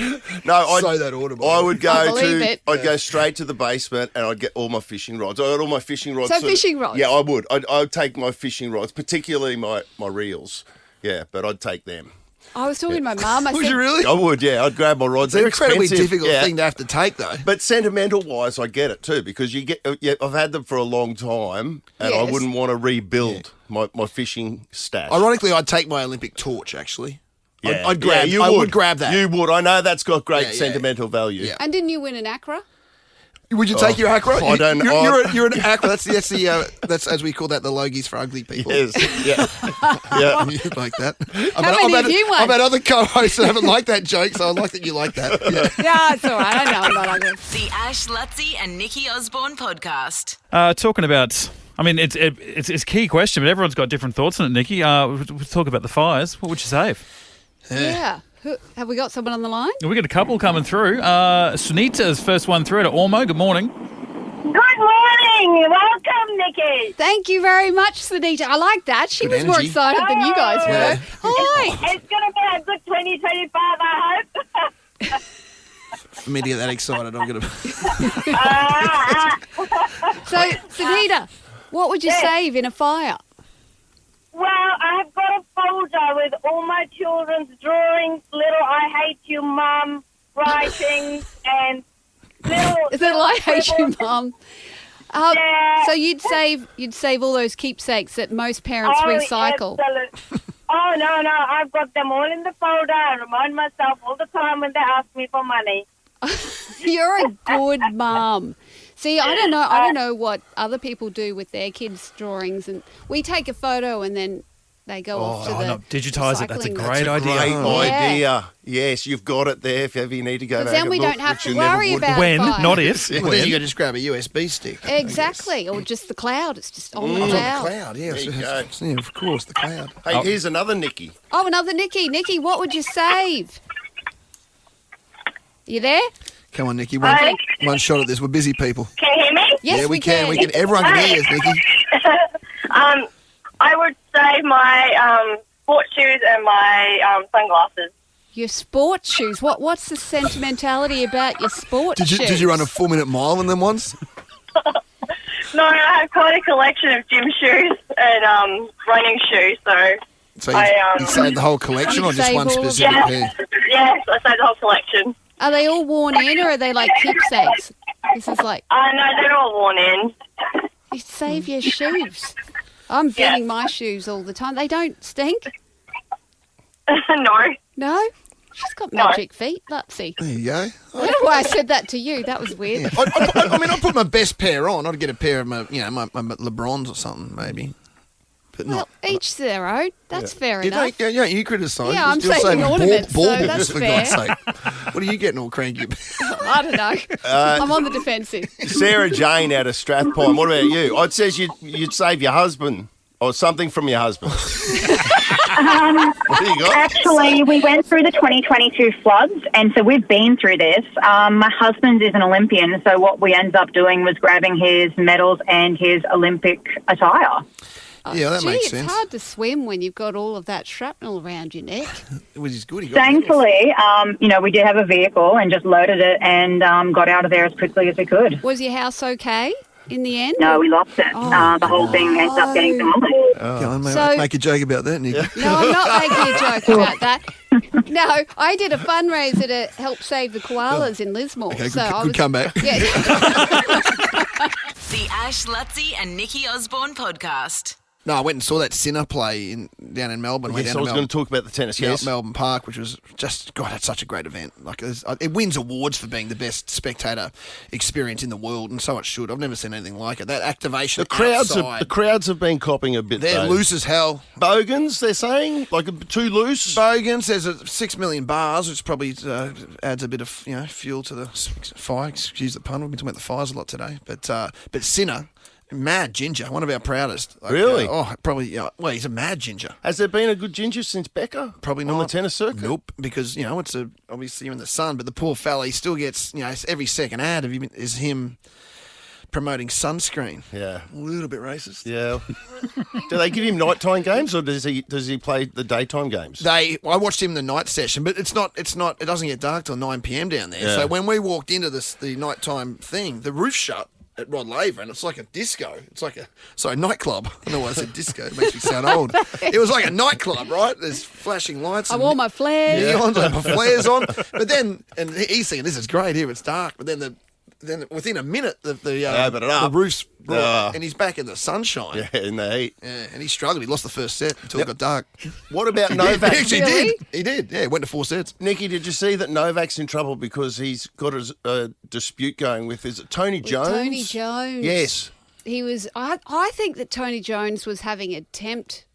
No, I'd Say that order. I would I go believe to. it. I'd go straight to the basement and I'd get all my fishing rods. I had all my fishing rods. So fishing rods? Yeah, I would. I'd take my fishing rods, particularly my reels. Yeah, but I'd take them. I was talking to my mum. I Would said, you really? I would. Yeah, I'd grab my rods. They're They're incredibly expensive, difficult yeah. thing to have to take, though. But sentimental wise, I get it too because you get. Yeah, I've had them for a long time, and I Yes. wouldn't want to rebuild my fishing stash. Ironically, I'd take my Olympic torch, actually. Yeah. I'd grab. Yeah, you I would. would grab that. You would. I know that's got great Yeah, yeah. sentimental value. Yeah. and didn't you win an Accra? Would you take your Accra? I don't- You're an Accra. That's as we call that the Logies for ugly people. Yes. Yeah. Yeah. You like that? many have you won? I've had other co-hosts that haven't liked that joke, so I like that you like that. Yeah. Yeah, it's all right. I know I'm not ugly. The Ash, Luttsy and Nikki Osborne podcast. Talking about, I mean, it's a key question, but everyone's got different thoughts on it, Nikki. We'll talk about the fires. What would you save? Yeah. Have we got someone on the line? We got a couple coming through. Sunita's first one through to Ormo. Good morning. Good morning. Welcome, Nikki. Thank you very much, Sunita. I like that. She Good was more energy. excited than you guys were. Yeah. Hi. It's going to be a good 2025, I hope. For me to get that excited, I'm going to... So, Sunita, what would you save in a fire? Well, I've got a folder with all my children's drawings, little I hate you, Mum, writings, and little... Is it like I hate you, Mum? Yeah. So you'd save all those keepsakes that most parents recycle. Absolute. Oh, no, I've got them all in the folder. I remind myself all the time when they ask me for money. You're a good mum. See, I don't know what other people do with their kids' drawings, and we take a photo and then they go off to the no, digitise it. That's a recycling. great idea. Great Yeah. idea. Yes, you've got it there if ever you need to go Because back then we and look, don't have which to you never worry would. about When, fire. not if. Well, then you got to just grab a USB stick. I guess. Exactly, or just the cloud. It's just on the Oh, the cloud. cloud, yeah. There you go. Yeah, of course, the cloud. Hey, here's another Nikki. Oh, another Nikki. Nikki, what would you save? You there? Come on, Nikki. Hi. One shot at this. We're busy people. Can you hear me? Yes, yeah, we can. We can. Everyone can hear us, Nikki. I would save my sports shoes and my sunglasses. Your sports shoes. What's the sentimentality about your sports shoes? Did you run a 4-minute mile in them once? No, I have quite a collection of gym shoes and running shoes, so... So I, you saved the whole collection or You'd just save one all of specific Yes, pair? yes, I saved the whole collection. Are they all worn in, or are they like keepsakes? This is like No, they're all worn in. you save your shoes. I'm bending my shoes all the time. They don't stink. No. No, she's got magic feet, Luttsy. There you go. I don't know why I said that to you. That was weird. I mean, I'd put my best pair on. I'd get a pair of my LeBrons or something, maybe. But Well, not. each to their own. That's fair You enough. you criticise. Yeah, I'm You're saving ornaments, so baubles, that's for fair. God's sake. What are you getting all cranky about? I don't know. I'm on the defensive. Sarah Jane out of Strathpine. What about you? I'd say you'd save your husband or something from your husband. What do you got? Actually, we went through the 2022 floods, and so we've been through this. My husband is an Olympian, so what we ended up doing was grabbing his medals and his Olympic attire. Yeah, that Gee, makes it's sense. hard to swim when you've got all of that shrapnel around your neck. Which is good. He got medals. Thankfully, we did have a vehicle and just loaded it and got out of there as quickly as we could. Was your house okay in the end? No, we lost it. The whole thing ended up getting demolished. Go on, So- make a joke about that, Nick. No, I'm not making a joke about that. No, I did a fundraiser to help save the koalas in Lismore. Okay, so I good was, comeback. Yeah. The Ash, Luttsy and Nikki Osborne podcast. No, I went and saw that Sinner play down in Melbourne. Went Yes, down I was to going to talk about the tennis. Yes. Melbourne Park, which was just, God, it's such a great event. Like it wins awards for being the best spectator experience in the world, and so it should. I've never seen anything like it. That activation The crowds have been copping a bit. They're though. loose as hell. Bogans, they're saying, like too loose. Bogans, there's 6 million bars, which probably adds a bit of fuel to the fire. Excuse the pun. We've been talking about the fires a lot today, but Sinner. Mad ginger, one of our proudest. Like, Really? Probably. Well, he's a mad ginger. Has there been a good ginger since Becca? Probably on not the tennis circuit. Nope, because it's obviously you're in the sun, but the poor fella, he still gets every second ad of him is him promoting sunscreen. Yeah. A little bit racist. Yeah. Do they give him nighttime games or does he play the daytime games? I watched him in the night session, but it doesn't get dark till 9 p.m. down there. Yeah. So when we walked into the nighttime thing, the roof shut at Rod Laver, and it's like a disco. It's like a nightclub. I don't know why I said disco. It makes me sound old. It was like a nightclub, right? There's flashing lights. I wore my flares. Neons, I put flares on. But then, and he's thinking, this is great here, it's dark. But then within a minute, the open it up. the roof's brought, and he's back in the sunshine. Yeah, in the heat. Yeah, and he struggled. He lost the first set until it got dark. What about He Novak? actually Really? did. He did. Yeah, went to 4 sets. Nikki, did you see that Novak's in trouble because he's got a dispute going with, is it Tony Jones? Tony Jones. Yes. He was. I think that Tony Jones was having an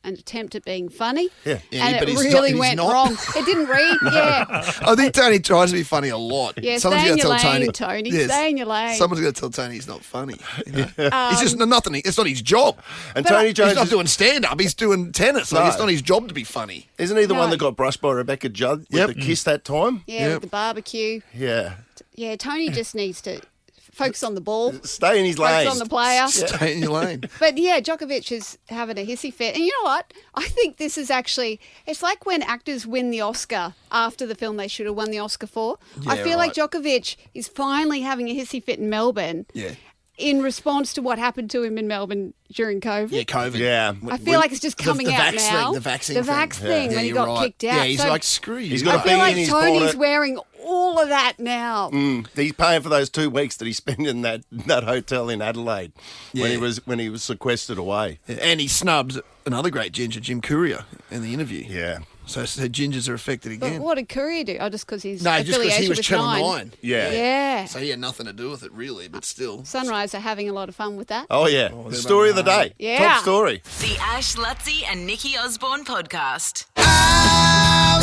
attempt at being funny. Yeah. Yeah, and but it he's really not- went he's not. wrong. It didn't read. Yeah. I think Tony tries to be funny a lot. Yeah, Someone's stay in gotta your tell lane, Tony. Yes. Stay in your lane. Someone's going to tell Tony he's not funny. You know? He's just nothing. It's not his job. And Tony Jones He's not is, doing stand-up. He's doing tennis. Like, No. it's not his job to be funny. isn't he the No. one that got brushed by Rebecca Judd with Yep. the kiss that time? Yeah, Yep. with the barbecue. Yeah. Yeah, Tony just needs to focus on the ball, Stay in his lane. focus on the player. Stay in your lane. But yeah, Djokovic is having a hissy fit. And you know what? I think this is actually, it's like when actors win the Oscar after the film they should have won the Oscar for. I Yeah, feel like right. Djokovic is finally having a hissy fit in Melbourne Yeah. in response to what happened to him in Melbourne during COVID. Yeah, COVID. Yeah. I feel like it's just coming the out vax now. Thing, the vaccine the thing. vax thing Yeah, when he you're got right. kicked out. Yeah, he's So like, screw you. He's I got a feel bee like in his Tony's bonnet. wearing all of that now. He's paying for those 2 weeks that he spent in that hotel in Adelaide Yeah. when he was sequestered away. And he snubbed another great ginger, Jim Courier, in the interview. Yeah. So gingers are affected But again. what did Courier do? Oh, just because he's No, just because affiliated he was with Channel Nine. 9. Yeah. Yeah. So he had nothing to do with it, really, but still. Sunrise are having a lot of fun with that. Oh, yeah. The story of the day. Yeah. Top story. The Ash, Luttsy and Nikki Osborne podcast. I'm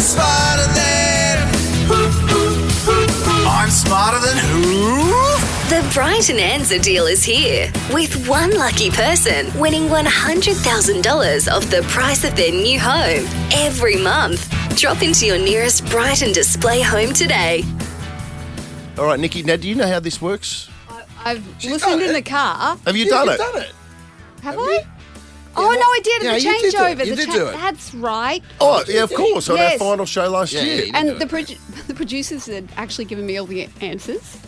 smarter than who? The Brighton Answer deal is here, with one lucky person winning $100,000 off the price of their new home every month. Drop into your nearest Brighton display home today. All right, Nikki, now do you know how this works? I've listened in the car. Have you done it? You've done it. Have I? Oh, no, I did Yeah, at the you did do it. changeover. You did do it. That's right. Oh, yeah, of course. On our Yes. final show last Yeah, year. yeah, you And did do the producers had actually given me all the answers.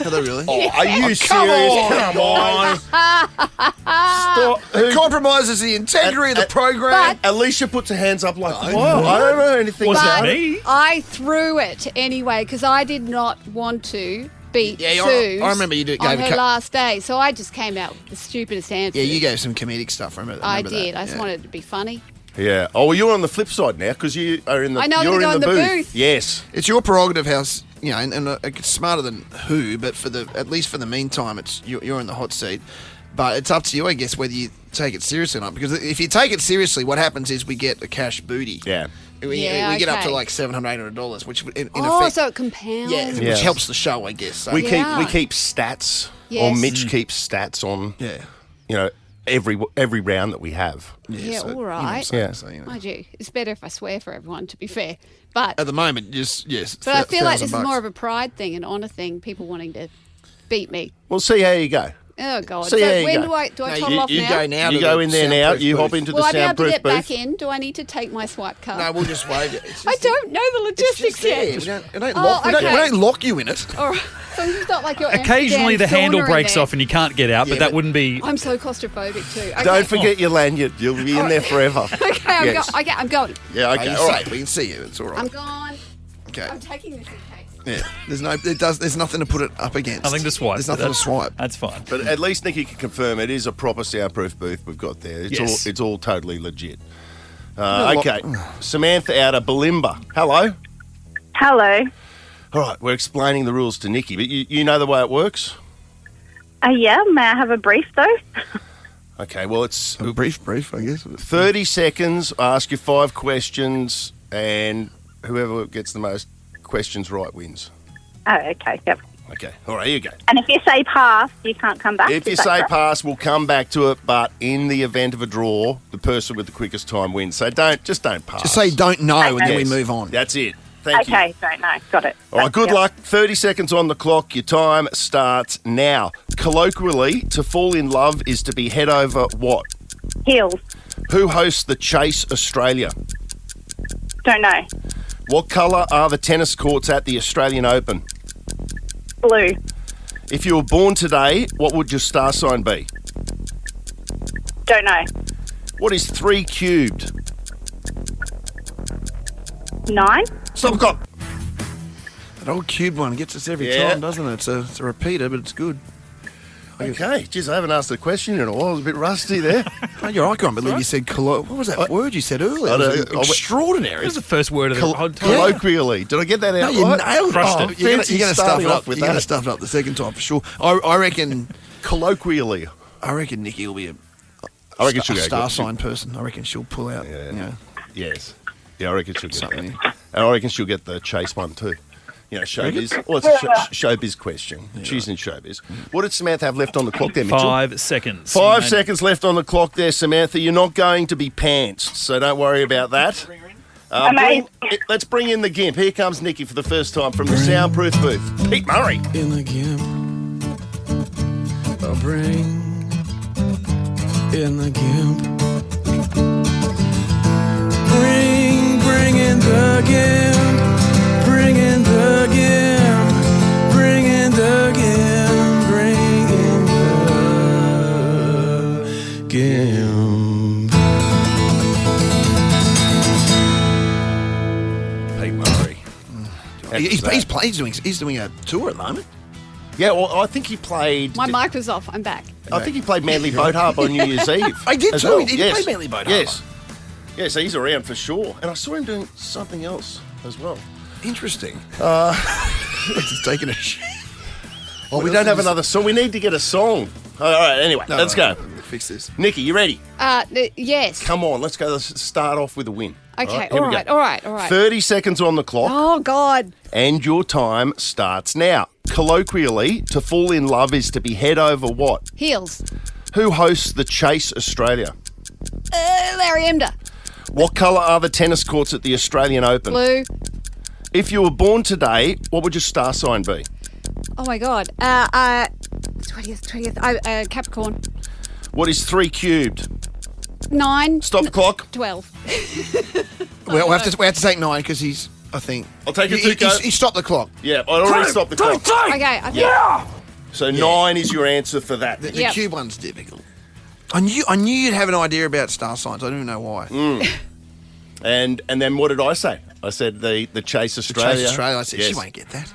Are they really? Oh, are you serious? on. Come on. Stop. It compromises the integrity of the program. Alicia puts her hands up like, what? I don't know anything Wasn't about it. me. I threw it anyway because I did not want to beat Yeah, Suze I remember you did- on gave a her cou- last day. So I just came out with the stupidest answers. Yeah, you gave some comedic stuff. I remember. I remember did. That. I just Yeah. wanted it to be funny. Yeah. Oh, well, you're on the flip side now because you are in the. I know, I'm you're gonna in go the in the booth. booth. Yes. It's your prerogative, house. You know, and it's smarter than who, but at least for the meantime, it's you're in the hot seat. But it's up to you, I guess, whether you take it seriously or not. Because if you take it seriously, what happens is we get a cash booty. Yeah. We Yeah, get up to okay. like $700, $800, which in Oh, effect, so it compounds. yeah, Yeah. which helps the show, I guess. So, We Yeah. keep stats, or Yes. Mitch keeps stats on. yeah, You know, every round that we have. Yeah, so, all you know what I'm right. saying? Yeah. So, you know. Mind you, it's better if I swear for everyone, to be fair. But At the moment, yes. but I feel like this is $1,000. more of a pride thing, an honour thing, people wanting to beat me. We'll see how you go. Oh, God. So So there you when go. do I No, toddle off you now? go now. You to go the in there now. soundproof You hop booth. into Will the I be able to soundproof get booth. back in? Do I need to take my swipe card? No, we'll just wave it. It's I just- don't know the It's logistics just there. yet. We don't Oh, lock. We okay. don't lock you in it. All right. So it's not like you're Occasionally the Amsterdam handle sauna in breaks there. off and you can't get out, Yeah, but that but- wouldn't be. I'm so claustrophobic too. Okay. Don't forget your lanyard. You'll be in there forever. Okay, I'm, Yes. I'm going. Yeah. Okay. You All see right. it. We can see you. It's all right. I'm gone. Okay. I'm taking this in case. Yeah. There's nothing to put it up against. Nothing to swipe. There's nothing to swipe. That's fine. But at least Nikki can confirm it is a proper soundproof booth we've got there. Yes. It's all totally legit. Yeah, Okay. Samantha out of Balimba. Hello. Hello. All right. We're explaining the rules to Nikki, but you know the way it works? Yeah, may I have a brief though? Okay. Well, it's A brief, I guess. 30 seconds. I ask you 5 questions, and whoever gets the most questions right wins. Oh, okay. Yep. Okay. All right. Here you go. And if you say pass, you can't come back. If you is that say correct? pass, we'll come back to it. But in the event of a draw, the person with the quickest time wins. So don't pass. Just say don't know, and then we Yes. move on. That's it. Thank you. Okay, don't know. Got it. All right, good luck. 30 seconds on the clock. Your time starts now. Colloquially, to fall in love is to be head over what? Heels. Who hosts the Chase Australia? Don't know. What colour are the tennis courts at the Australian Open? Blue. If you were born today, what would your star sign be? Don't know. What is 3 cubed? 9. Stop the clock. That old cube one gets us every Yeah. time, doesn't it? It's a repeater, but it's good. Okay, geez, I haven't asked a question in a while. I was a bit rusty there. Oh, I can't believe you said what was that word you said earlier? I It was don't- I- extraordinary. That was the first word of the whole time. Colloquially. Did I get that No, out you right? nailed Crushed it. it. You're Fancy going to stuff starting it off up. with You're going to that. stuff it up the second time for sure. I reckon. Colloquially. I reckon Nikki will be a I reckon she'll go star good. sign person. I reckon she'll pull out. Yeah. You know, Yes. Yeah, I reckon she'll get something. that. And I reckon she'll get the Chase one too. You know, showbiz. Well, it's a showbiz question. She's in showbiz. What did Samantha have left on the clock there, Mitchell? 5 seconds. 5 seconds left on the clock there, Samantha. You're not going to be pantsed, so don't worry about that. Let's bring in the Gimp. Here comes Nikki for the first time from the soundproof booth. Pete Murray. In the Gimp, I'll bring in the Gimp. Bring in the Gimp. Bring in the Gimp. Bring in the Gimp. Bring in the Gimp. Pete Murray. He's doing a tour at the moment. Yeah, well, I think he played. My mic was off. I'm back. I think he played Manly Boat Harbour on New Year's Eve. I did as too. well. He did play Manly Boat Harbour. Yes. Yeah, so he's around for sure. And I saw him doing something else as well. Interesting. He's taking a shit. Oh, we don't have another song. We need to get a song. All right, anyway, let's go. Fix this. Nikki, you ready? Yes. Come on, let's go. Let's start off with a win. Okay. here we go. All right. 30 seconds on the clock, Oh God. and your time starts now. Colloquially, to fall in love is to be head over what? Heels. Who hosts the Chase Australia? Larry Emder. What colour are the tennis courts at the Australian Open? Blue. If you were born today, what would your star sign be? Oh my God. 20th. Capricorn. What is 3 cubed? 9. Stop the clock. 12. Well, we have to take 9 because he's. I think. I'll take it He to go. stopped the clock. Yeah, I already stopped the clock. Okay. I think So 9 is your answer for that. The Yep. cube one's difficult. I knew you'd have an idea about star signs. I don't even know why. And then what did I say? I said the Chase Australia. Chase Australia. I said Yes. she won't get that.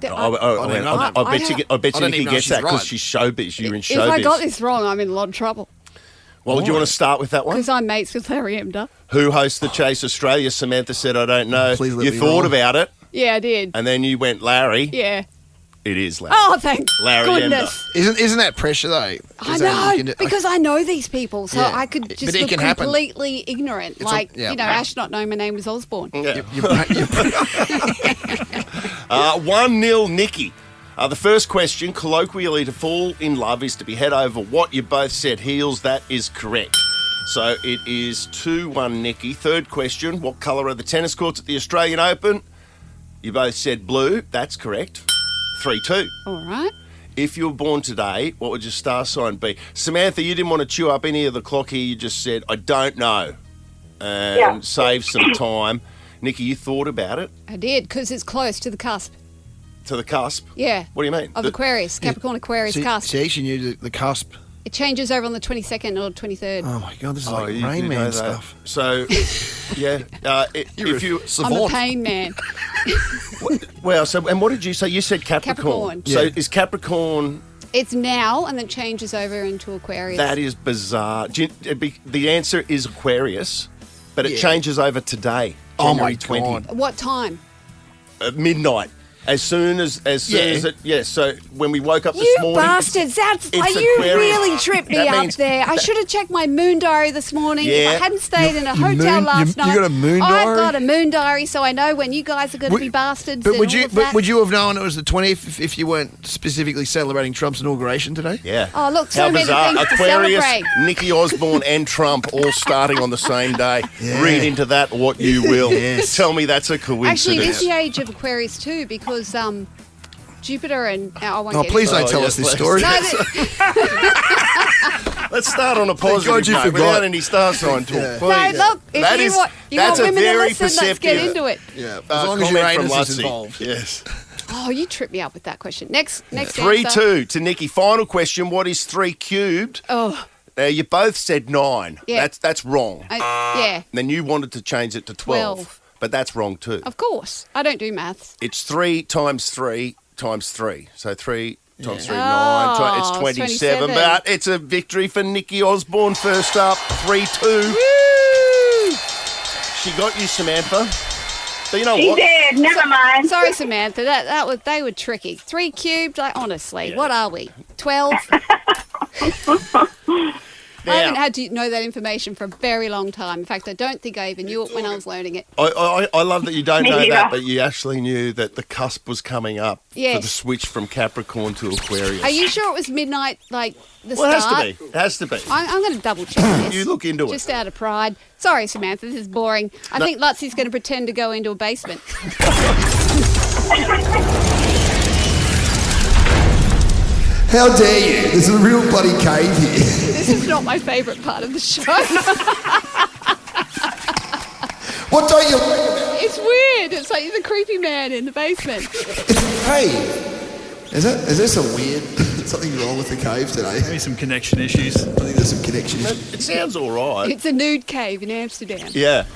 I bet you Nikki gets that because right. she's showbiz. You're in if I got showbiz. this wrong, I'm in a lot of trouble Well, do you want to start with that one? because I'm mates with Larry Emder. Who hosts the Chase Australia? Samantha said, I don't know. Please let You me thought roll. about it, Yeah, I did. and then you went Larry. Yeah. It is Larry. Oh, thank Larry goodness. Isn't that pressure though? I Is that- you know, can- because I know these people, so Yeah. I could But just it look can happen. completely ignorant. It's Like, yeah. Ash not knowing my name was Osborne. Yeah. Your brain- 1-0 Nikki. The first question, colloquially, to fall in love is to be head over what? You both said heels. That is correct. So it is 2-1 Nikki. Third question, what colour are the tennis courts at the Australian Open? You both said blue. That's correct. 3-2. All right. If you were born today, what would your star sign be? Samantha, you didn't want to chew up any of the clock here. You just said, I don't know. And save some time. Nikki, you thought about it I did, because it's close to the cusp. to the cusp. Yeah. What do you mean? Of Aquarius, Capricorn Aquarius See, cusp. she actually knew the cusp. It changes over on the 22nd or 23rd. Oh my god, this is Oh, like you Rain do know Man that. stuff. So, yeah. You're if you I'm a savant. pain man. well, so and what did you say? You said Capricorn. Capricorn. So Yeah. is Capricorn? It's now and then changes over into Aquarius. That is bizarre. The answer is Aquarius, but it Yeah. changes over today. Oh January my 20, God. What time? midnight. As soon as it, yes. So when we woke up this You morning, bastards! That's it's you Aquarius. really tripped me That up means- there. I should have checked my moon diary this morning. If I Yeah. hadn't stayed in a Your hotel moon- last you night. got a moon I've diary? got a moon diary, so I know when you guys are going to be bastards. But and would all you? of that. But would you have known it was the 20th if you weren't specifically celebrating Trump's inauguration today? Yeah. Oh, look, so How many bizarre. things to Aquarius, celebrate. Nikki Osborne, and Trump all starting on the same day. Yeah. Read into that what you will. Yes. Tell me that's a coincidence. Actually, it is the age of Aquarius too, because Jupiter and I won't Oh, get please into don't it. tell yes, us this please. story. No, Let's start on a positive God you note forgot. without any star sign talk. Yeah. no, Please. look, if That you is- want, that's a women to very listen, let's get perceptive, into it. Yeah, as long as comment Uranus from is Luttsy. involved. Yes. Oh, you tripped me up with that question. Next answer. 3-2 to Nikki. Final question. What is 3 cubed? Oh, Now, you both said 9. Yeah. That's wrong. yeah, Then you wanted to change it to 12. 12. But that's wrong too. of course. I don't do maths. It's 3 times 3 times 3. So 3 times 3, Oh, 9. it's It's 27. 27. But it's a victory for Nikki Osborne. First up, 3-2. Woo! She got you, Samantha. But you know She what? did. Never mind. Sorry, Samantha. They were tricky. 3 cubed. Like, honestly, Yeah. what are we? 12. I haven't had to know that information for a very long time. In fact, I don't think I even knew it when I was learning it. I love that you don't Me know that, neither. but you actually knew that the cusp was coming up for Yes. the switch from Capricorn to Aquarius. Are you sure it was midnight, like the Well, it start? has to be. It has to be. I'm going to double check this. You look into it. Just out of pride. Sorry, Samantha, this is boring. I think Luttsy's going to pretend to go into a basement. How dare you? There's a real bloody cave here. This is not my favourite part of the show. What don't you... It's weird. It's like the creepy man in the basement. Hey, is there some weird... something wrong with the cave today? Maybe some connection issues. I think there's some connection issues. It sounds all right. It's a nude cave in Amsterdam. Yeah.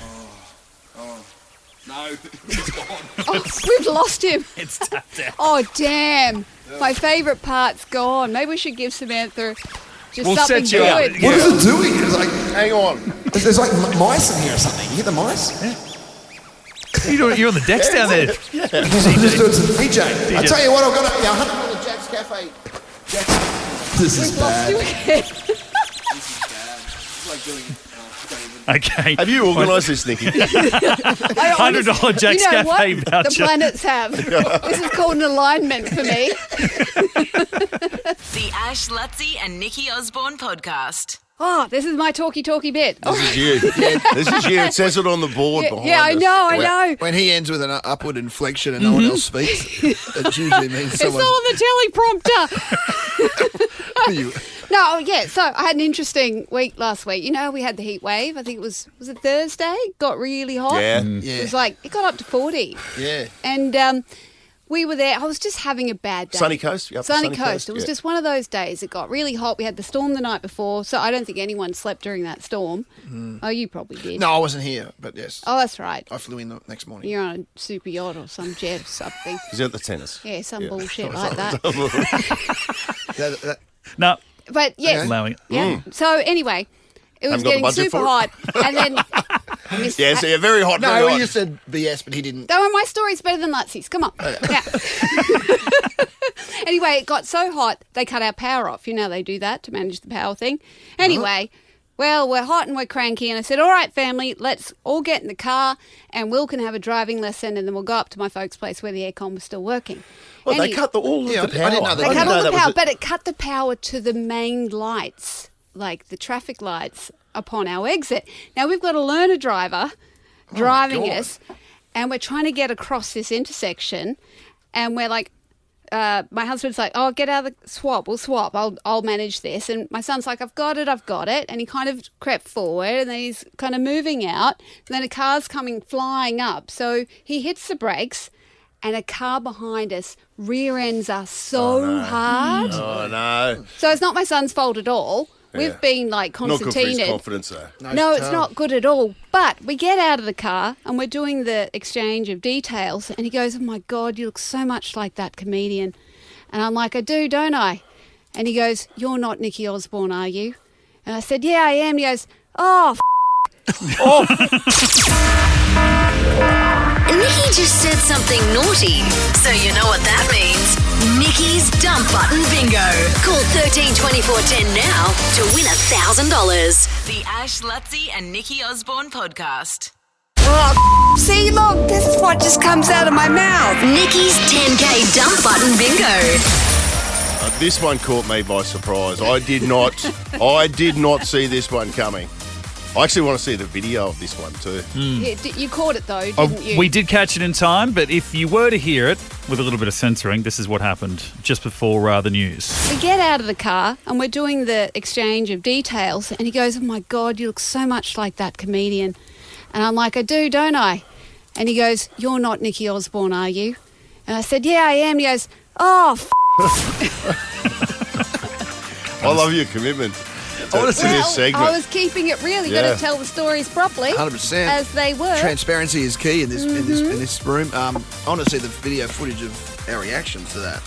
No, Oh, we've lost him. it's tapped out. Oh, damn. My favourite part's gone. Maybe we should give Samantha just We'll something set you up. good. What is it doing? It's like... Hang on. There's like mice in here or something. You hear the mice? You're on the decks down there. I'm just doing some DJ. I tell you what, I've got a $100 Jack's Cafe. This is We've lost you bad. again. Okay. Have you organised this, Nikki? $100 Jack's You know Cafe what? voucher. The planets have. This is called an alignment for me. The Ash, Luttsy and Nikki Osborne podcast. Oh, this is my talky bit. This is you. This is you. It says it on the board behind Yeah, I us. know, I know. When he ends with an upward inflection and no one else speaks, it usually means It's someone. all the teleprompter. No, yeah, so I had an interesting week last week. You know, we had the heat wave. I think it was it Thursday? Got really hot. Yeah. It was like, it got up to 40. Yeah. And we were there. I was just having a bad day. Sunny Coast? You up to Sunny Sunny Coast. Coast? It was Yeah. just one of those days. It got really hot. We had the storm the night before, so I don't think anyone slept during that storm. Oh, you probably did. No, I wasn't here, but yes. Oh, that's right. I flew in the next morning. You're on a super yacht or some jet or something. He's at the tennis. Yeah, some bullshit like that. No, But yes, allowing it. yeah. So anyway, it was Haven't got the getting budget super for hot, and then Yeah, so you're very hot. very No, hot. you said BS, but he didn't. don't worry, my story's better than Lutsy's. Come on. Yeah. Anyway, it got so hot they cut our power off. You know they do that to manage the power thing. Anyway. Well, we're hot and we're cranky, and I said, all right, family, let's all get in the car and Will can have a driving lesson and then we'll go up to my folks' place where the aircon was still working. Well, they Any- cut all of Yeah, the I power. didn't know that. They I cut didn't all the that was power, a- but it cut the power to the main lights, like the traffic lights upon our exit. Now, we've got a learner driver driving God. us, and we're trying to get across this intersection, and we're like, my husband's like, oh, get out of the swap. We'll swap. I'll manage this. And my son's like, I've got it. And he kind of crept forward and then he's kind of moving out. And then a car's coming flying up. So he hits the brakes and a car behind us rear ends us so hard. Oh, no. So it's not my son's fault at all. We've Yeah. been like Not good for his concertinaed. confidence, though. No, it's not good at all. But we get out of the car and we're doing the exchange of details. And he goes, oh, my God, you look so much like that comedian. And I'm like, I do, don't I? And he goes, you're not Nikki Osborne, are you? And I said, yeah, I am. And he goes, oh, Nikki just said something naughty, so you know what that means. Nikki's Dump Button Bingo. Call 13 24 10 now to win $1,000. The Ash, Luttsy and Nikki Osborne podcast. Oh, see, look, this is what just comes out of my mouth. Nikki's 10K Dump Button Bingo. This one caught me by surprise. I did not see this one coming. I actually want to see the video of this one too. Yeah, you caught it though, didn't you? We did catch it in time, but if you were to hear it with a little bit of censoring, this is what happened just before the news. We get out of the car and we're doing the exchange of details, and he goes, "Oh my God, you look so much like that comedian." And I'm like, "I do, don't I?" And he goes, "You're not Nikki Osborne, are you?" And I said, "Yeah, I am." He goes, "Oh, I love your commitment to this segment. I was keeping it real. You got to tell the stories properly, 100%. as they were. Transparency is key in this room. I want to see the video footage of our reactions to that.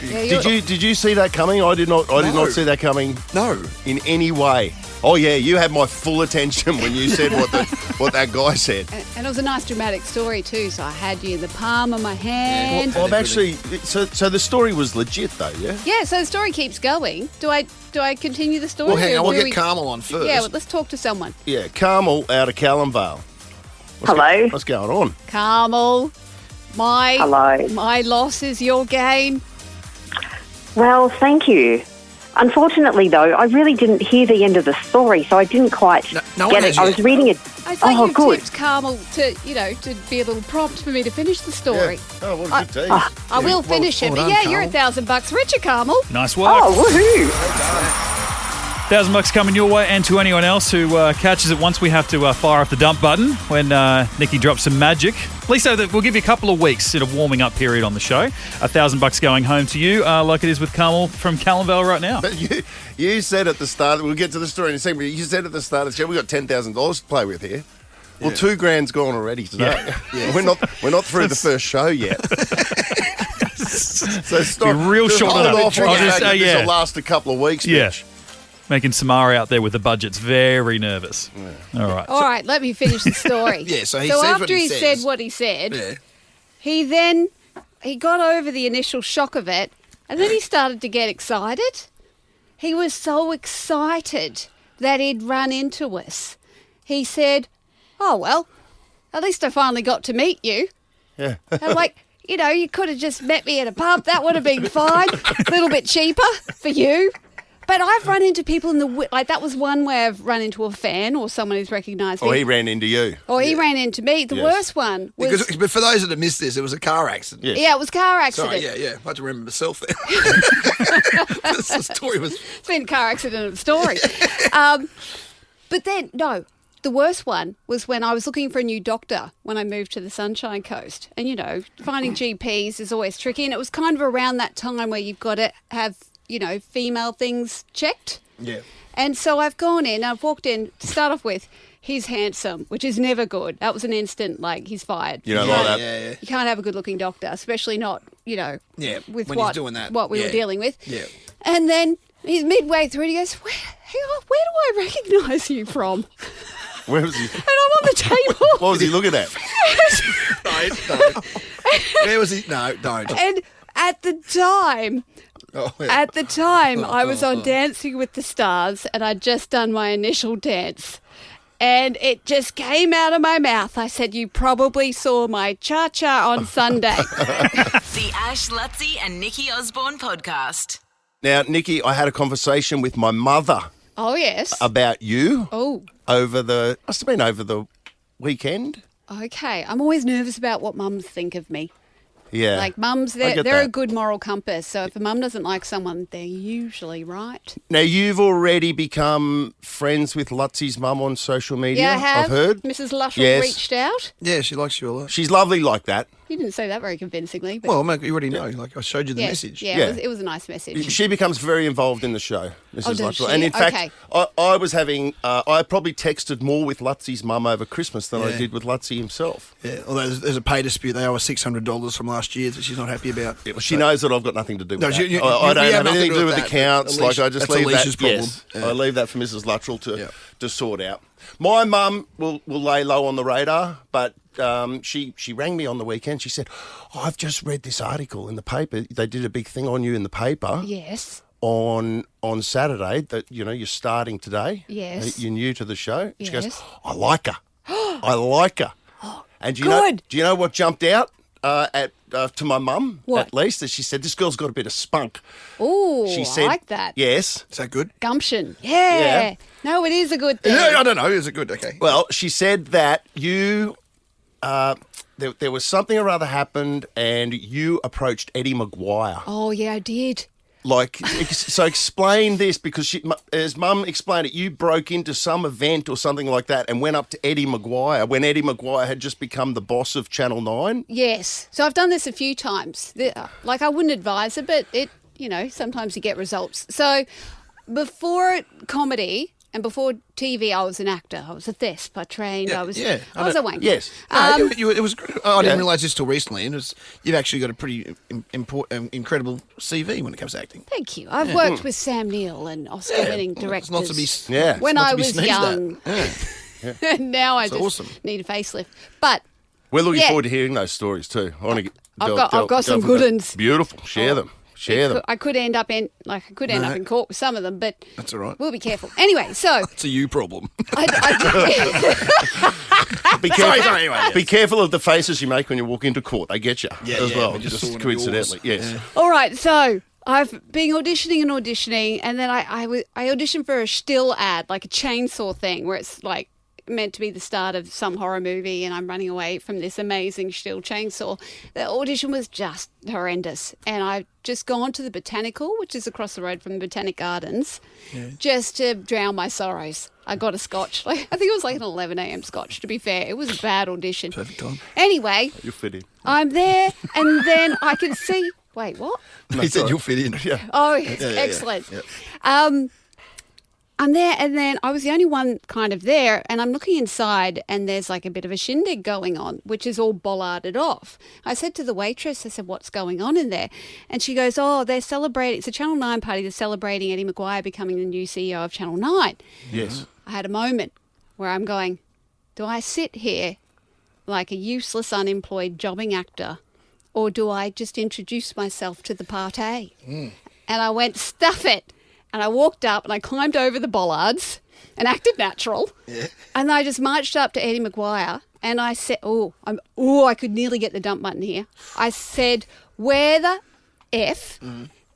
Yeah, Did you see that coming? I did not see that coming. No. In any way. Oh yeah, you had my full attention when you said what that guy said. And it was a nice dramatic story too. So I had you in the palm of my hand. Well, I've actually. So the story was legit though, yeah. Yeah. So the story keeps going. Do I continue the story? Well, hang on. or We'll do get Carmel on first. Yeah. Well, let's talk to someone. Yeah, Carmel out of Callanvale. Hello. What's going on? Carmel, Hello. my loss is your gain. Well, thank you. Unfortunately, though, I really didn't hear the end of the story, so I didn't quite No one get has it. I was yet. reading it. I thought Oh, you good. tipped Carmel to be a little prompt for me to finish the story. Yeah. Oh, what a good team. I will finish it, well but done, yeah, you're $1,000 richer, Carmel. Nice work. Oh, woohoo. $1,000 coming your way, and to anyone else who catches it once we have to fire off the dump button when Nikki drops some magic. Please say that we'll give you a couple of weeks in a warming up period on the show. $1,000 going home to you, like it is with Carmel from Callanvale right now. But you said at the start, we'll get to the story in a second, but you said at the start of the show, we've got $10,000 to play with here. Well, $2,000's gone already today. Yeah. We're not through the first show yet. So stop. Be real short hold of that. off on I'll the just fact that say, this yeah. will last a couple of weeks, Yeah. bitch. Making Samara out there with the budget's very nervous. Yeah. All right. All right, let me finish the story. Yeah, so he says what after he he says. said what he said, Yeah. he got over the initial shock of it, and then he started to get excited. He was so excited that he'd run into us. He said, "Oh, well, at least I finally got to meet you." Yeah. I'm like, you could have just met me at a pub. That would have been fine. A little bit cheaper for you. But I've run into people that was one way I've run into a fan or someone who's recognised me. Or he ran into you. Or he ran into me. The Yes. worst one was... But for those that have missed this, it was a car accident. Yes. Yeah, it was a car accident. Sorry, yeah. I had to remember myself there. The story was... It's been a car accident of a story. But then, no, the worst one was when I was looking for a new doctor when I moved to the Sunshine Coast. And, finding GPs is always tricky. And it was kind of around that time where you've got to have, female things checked. Yeah. And so I've gone in, I've walked in, to start off with, he's handsome, which is never good. That was an instant, he's fired. You don't like that? Yeah. You can't have a good-looking doctor, especially not, Yeah, with when he's doing that. what we were Yeah. dealing with. Yeah. And then he's midway through and he goes, where do I recognise you from? Where was he? And I'm on the table. What was he looking at? Don't. Where was he? No, don't. And at the time, Oh, yeah. I was on Dancing with the Stars and I'd just done my initial dance. And it just came out of my mouth. I said, "You probably saw my cha-cha on Sunday." The Ash, Luttsy and Nikki Osborne podcast. Now, Nikki, I had a conversation with my mother Oh, yes. about you Oh, must have been over the weekend. okay. I'm always nervous about what mums think of me. Yeah. Like mums, I get they're a that. good moral compass. So if a mum doesn't like someone, they're usually right. Now, you've already become friends with Luttsy's mum on social media, Yeah, I have. I've heard. Mrs. Luttrell Yes. reached out. Yeah, she likes you a lot. She's lovely like that. You didn't say that very convincingly. But Well, mate, you already know. Like, I showed you the yeah, message. Yeah, Yeah. It was a nice message. She becomes very involved in the show, Mrs. Oh, does Luttrell. she? And in fact, Okay. I was having, I probably texted more with Lutsy's mum over Christmas than I Yeah. did with Luttsy himself. Yeah, although there's a pay dispute. They owe us $600 from last year that she's not happy about. She knows that I've got nothing to do with No, that. you I don't have have nothing anything to do with that. accounts. Alicia- I just that's leave Alicia's that. problem. Yes, Yeah. I leave that for Mrs. Luttrell Yeah. to sort out. My mum will lay low on the radar, but she rang me on the weekend. She said, I've just read this article in the paper. They did a big thing on you in the paper. Yes. On Saturday that, you're starting today. Yes. You're new to the show. She Yes. goes, I like her. I like her. And do good. you know what jumped out to my mum, What? at least, that she said, this girl's got a bit of spunk. Ooh, She I said, like that. Yes. Is that good? Gumption. Yeah. Yeah. No, it is a good thing. Yeah, I don't know. Is it good? Okay. Well, she said that you, there was something or other happened and you approached Eddie Maguire. Oh, yeah, I did. So explain this, because as Mum explained it, you broke into some event or something like that and went up to Eddie Maguire when Eddie Maguire had just become the boss of Channel 9. Yes. So I've done this a few times. I wouldn't advise it, but sometimes you get results. So before comedy and before TV, I was an actor. I was a thesp. I trained. I was a wanker. Yes. It was. I didn't realise this till recently, and you've actually got a pretty incredible CV when it comes to acting. Thank you. I've worked with Sam Neill and Oscar-winning directors. It's not to be. When it's not I to be was sneezed young. at. And now I It's just awesome. need a facelift. But We're looking Yeah. forward to hearing those stories too. I want to I've got some good ones. Beautiful. Share them. I could end up in court with some of them, but That's all right. we'll be careful. Anyway, so It's a you problem. Be careful. Sorry, anyway, yes. Be careful of the faces you make when you walk into court. They get you Yeah, as yeah, well. we just Just saw one of coincidentally. yours. Yes. Yeah. all right. So I've been auditioning, and then I auditioned for a still ad, like a chainsaw thing, where it's like meant to be the start of some horror movie, and I'm running away from this amazing still chainsaw. The audition was just horrendous, and I've just gone to the Botanical, which is across the road from the Botanic Gardens, just to drown my sorrows. I got a scotch. I think it was like an 11 a.m. scotch, to be fair. It was a bad audition. Perfect time. Anyway, You fit in. I'm there, and then I can see... Wait, what? He said you'll fit in. Yeah. Oh, excellent. Yeah. I'm there, and then I was the only one kind of there, and I'm looking inside, and there's like a bit of a shindig going on, which is all bollarded off. I said to the waitress, I said, what's going on in there? And she goes, oh, they're celebrating, it's a Channel 9 party, they're celebrating Eddie Maguire becoming the new CEO of Channel 9. Yes. I had a moment where I'm going, do I sit here like a useless, unemployed, jobbing actor, or do I just introduce myself to the party? And I went, stuff it. And I walked up and I climbed over the bollards and acted natural. Yeah. And I just marched up to Eddie Maguire and I said, I could nearly get the dump button here. I said, where the F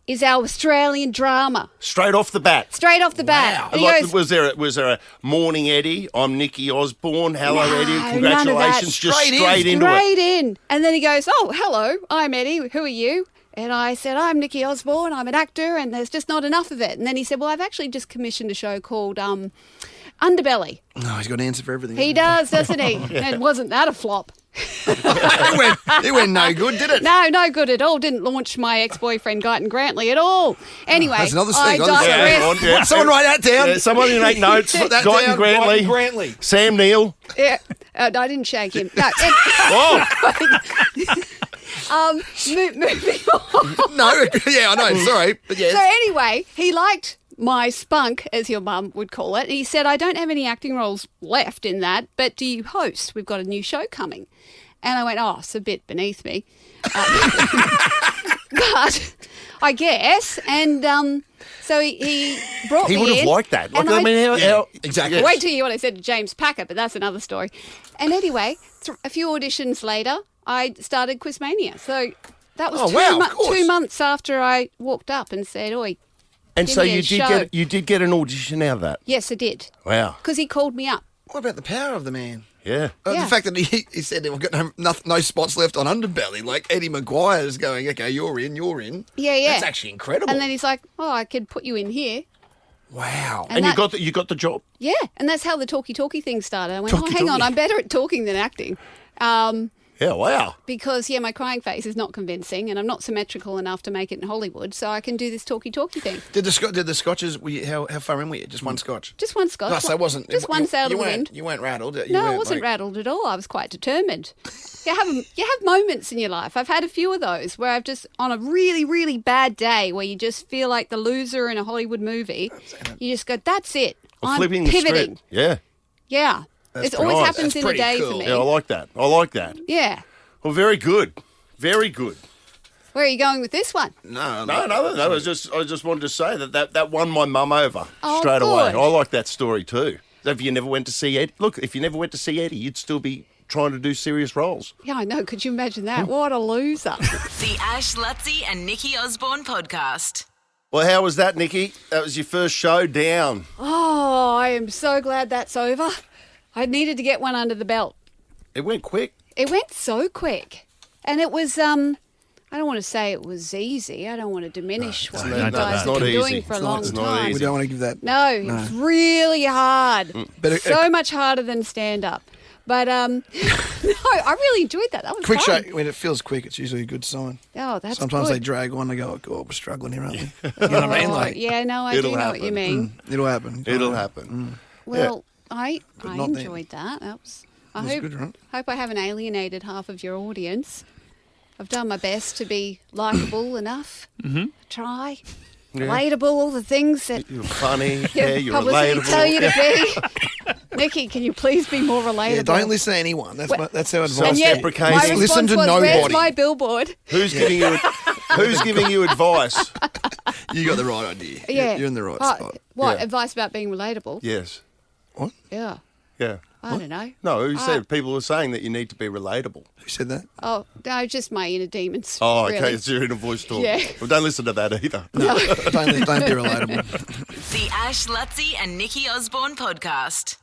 is our Australian drama? Straight off the bat. Straight off the bat. And he Like, goes, was there a morning Eddie? I'm Nikki Osborne. Hello, No, Eddie. none of that. Congratulations. Just straight into it. Straight in. And then he goes, oh, hello, I'm Eddie. Who are you? And I said, I'm Nikki Osborne. I'm an actor, and there's just not enough of it. And then he said, well, I've actually just commissioned a show called Underbelly. Oh, he's got an answer for everything. He does, doesn't he? And wasn't that a flop? it went no good, did it? No good at all. Didn't launch my ex-boyfriend, Guyton Grantley, at all. Anyway, That's another I thing. digress. Someone write that down. Yeah, someone who make notes. Put that Guyton down. Grantley. Guyton Grantley. Sam Neill. Yeah, I didn't shake him. No. Moving on. No, yeah, I know. Sorry, but yes. So anyway, he liked my spunk, as your mum would call it. He said, I don't have any acting roles left in that, but do you host? We've got a new show coming. And I went, it's a bit beneath me. But I guess. And so he brought me in. He would have liked that. Like, and how exactly. Wait till you hear what I said to James Packer, but that's another story. And anyway, a few auditions later, I started Quizmania. So that was 2 months after I walked up and said, oi. And give so me a show. you did get an audition out of that. Yes, I did. Wow. Because he called me up. What about the power of the man? Yeah. Yeah. The fact that he said we've got no spots left on Underbelly, like Eddie Maguire's going, okay, you're in. Yeah. That's actually incredible. And then he's like, I could put you in here. Wow. And you got the job. Yeah, and that's how the talkie thing started. I went, hang Talkie. on, I'm better at talking than acting. Yeah, wow. Because, my crying face is not convincing and I'm not symmetrical enough to make it in Hollywood, so I can do this talkie thing. Did the scotches, how far in were you? Just one scotch? Just one scotch. No, so it wasn't. Just one sail to the wind. You weren't rattled. I wasn't rattled at all. I was quite determined. You have moments in your life. I've had a few of those where I've just, on a really, really bad day where you just feel like the loser in a Hollywood movie, you just go, that's it. I'm Flipping pivoting. the script. Yeah. Yeah. It always nice. happens That's in a pretty day cool. for me. Yeah, I like that. I like that. Yeah. Well, very good. Very good. Where are you going with this one? No. I just wanted to say that won my mum over Oh, straight away. good. I like that story too. If you never went to see Eddie, if you never went to see Eddie, you'd still be trying to do serious roles. Yeah, I know. Could you imagine that? What a loser. The Ash, Luttsy and Nikki Osborne podcast. Well, how was that, Nikki? That was your first show down. Oh, I am so glad that's over. I needed to get one under the belt. It went quick. It went so quick. And it was, I don't want to say it was easy. I don't want to diminish what you guys it's have not been easy. doing for a long It's not time. easy. We don't want to give that. No, it's really hard. But So much harder than stand-up. But, no, I really enjoyed that. That was quick show, fun. when it feels quick, it's usually a good sign. Oh, that's Sometimes good. they drag on, they go, oh, God, we're struggling here, aren't we? You know what I mean? Like, yeah, no, I do It'll know what you happen. mean. it'll happen. It'll happen. Well, I not then. enjoyed that. That was. I That's hope, good, right? hope I haven't alienated half of your audience. I've done my best to be likeable enough. Mm-hmm. Try. Relatable, all the things that You're funny. your Yeah, you're publicity relatable. tell you to be. Nikki, can you please be more relatable? Yeah, don't listen to anyone. That's our advice. And Self-deprecating. yet, my Listen response to was, nobody. Where's my billboard? Who's giving you advice? You got the right idea. Yeah. You're in the right Oh, spot. What, Yeah. advice about being relatable? Yes. What? Yeah. Yeah. I don't know. No, who said people were saying that you need to be relatable? Who said that? Oh, no, just my inner demons. Oh, okay, really. it's your inner voice talk. Yeah. Well, don't listen to that either. Don't be relatable. The Ash, Luttsy and Nikki Osborne podcast.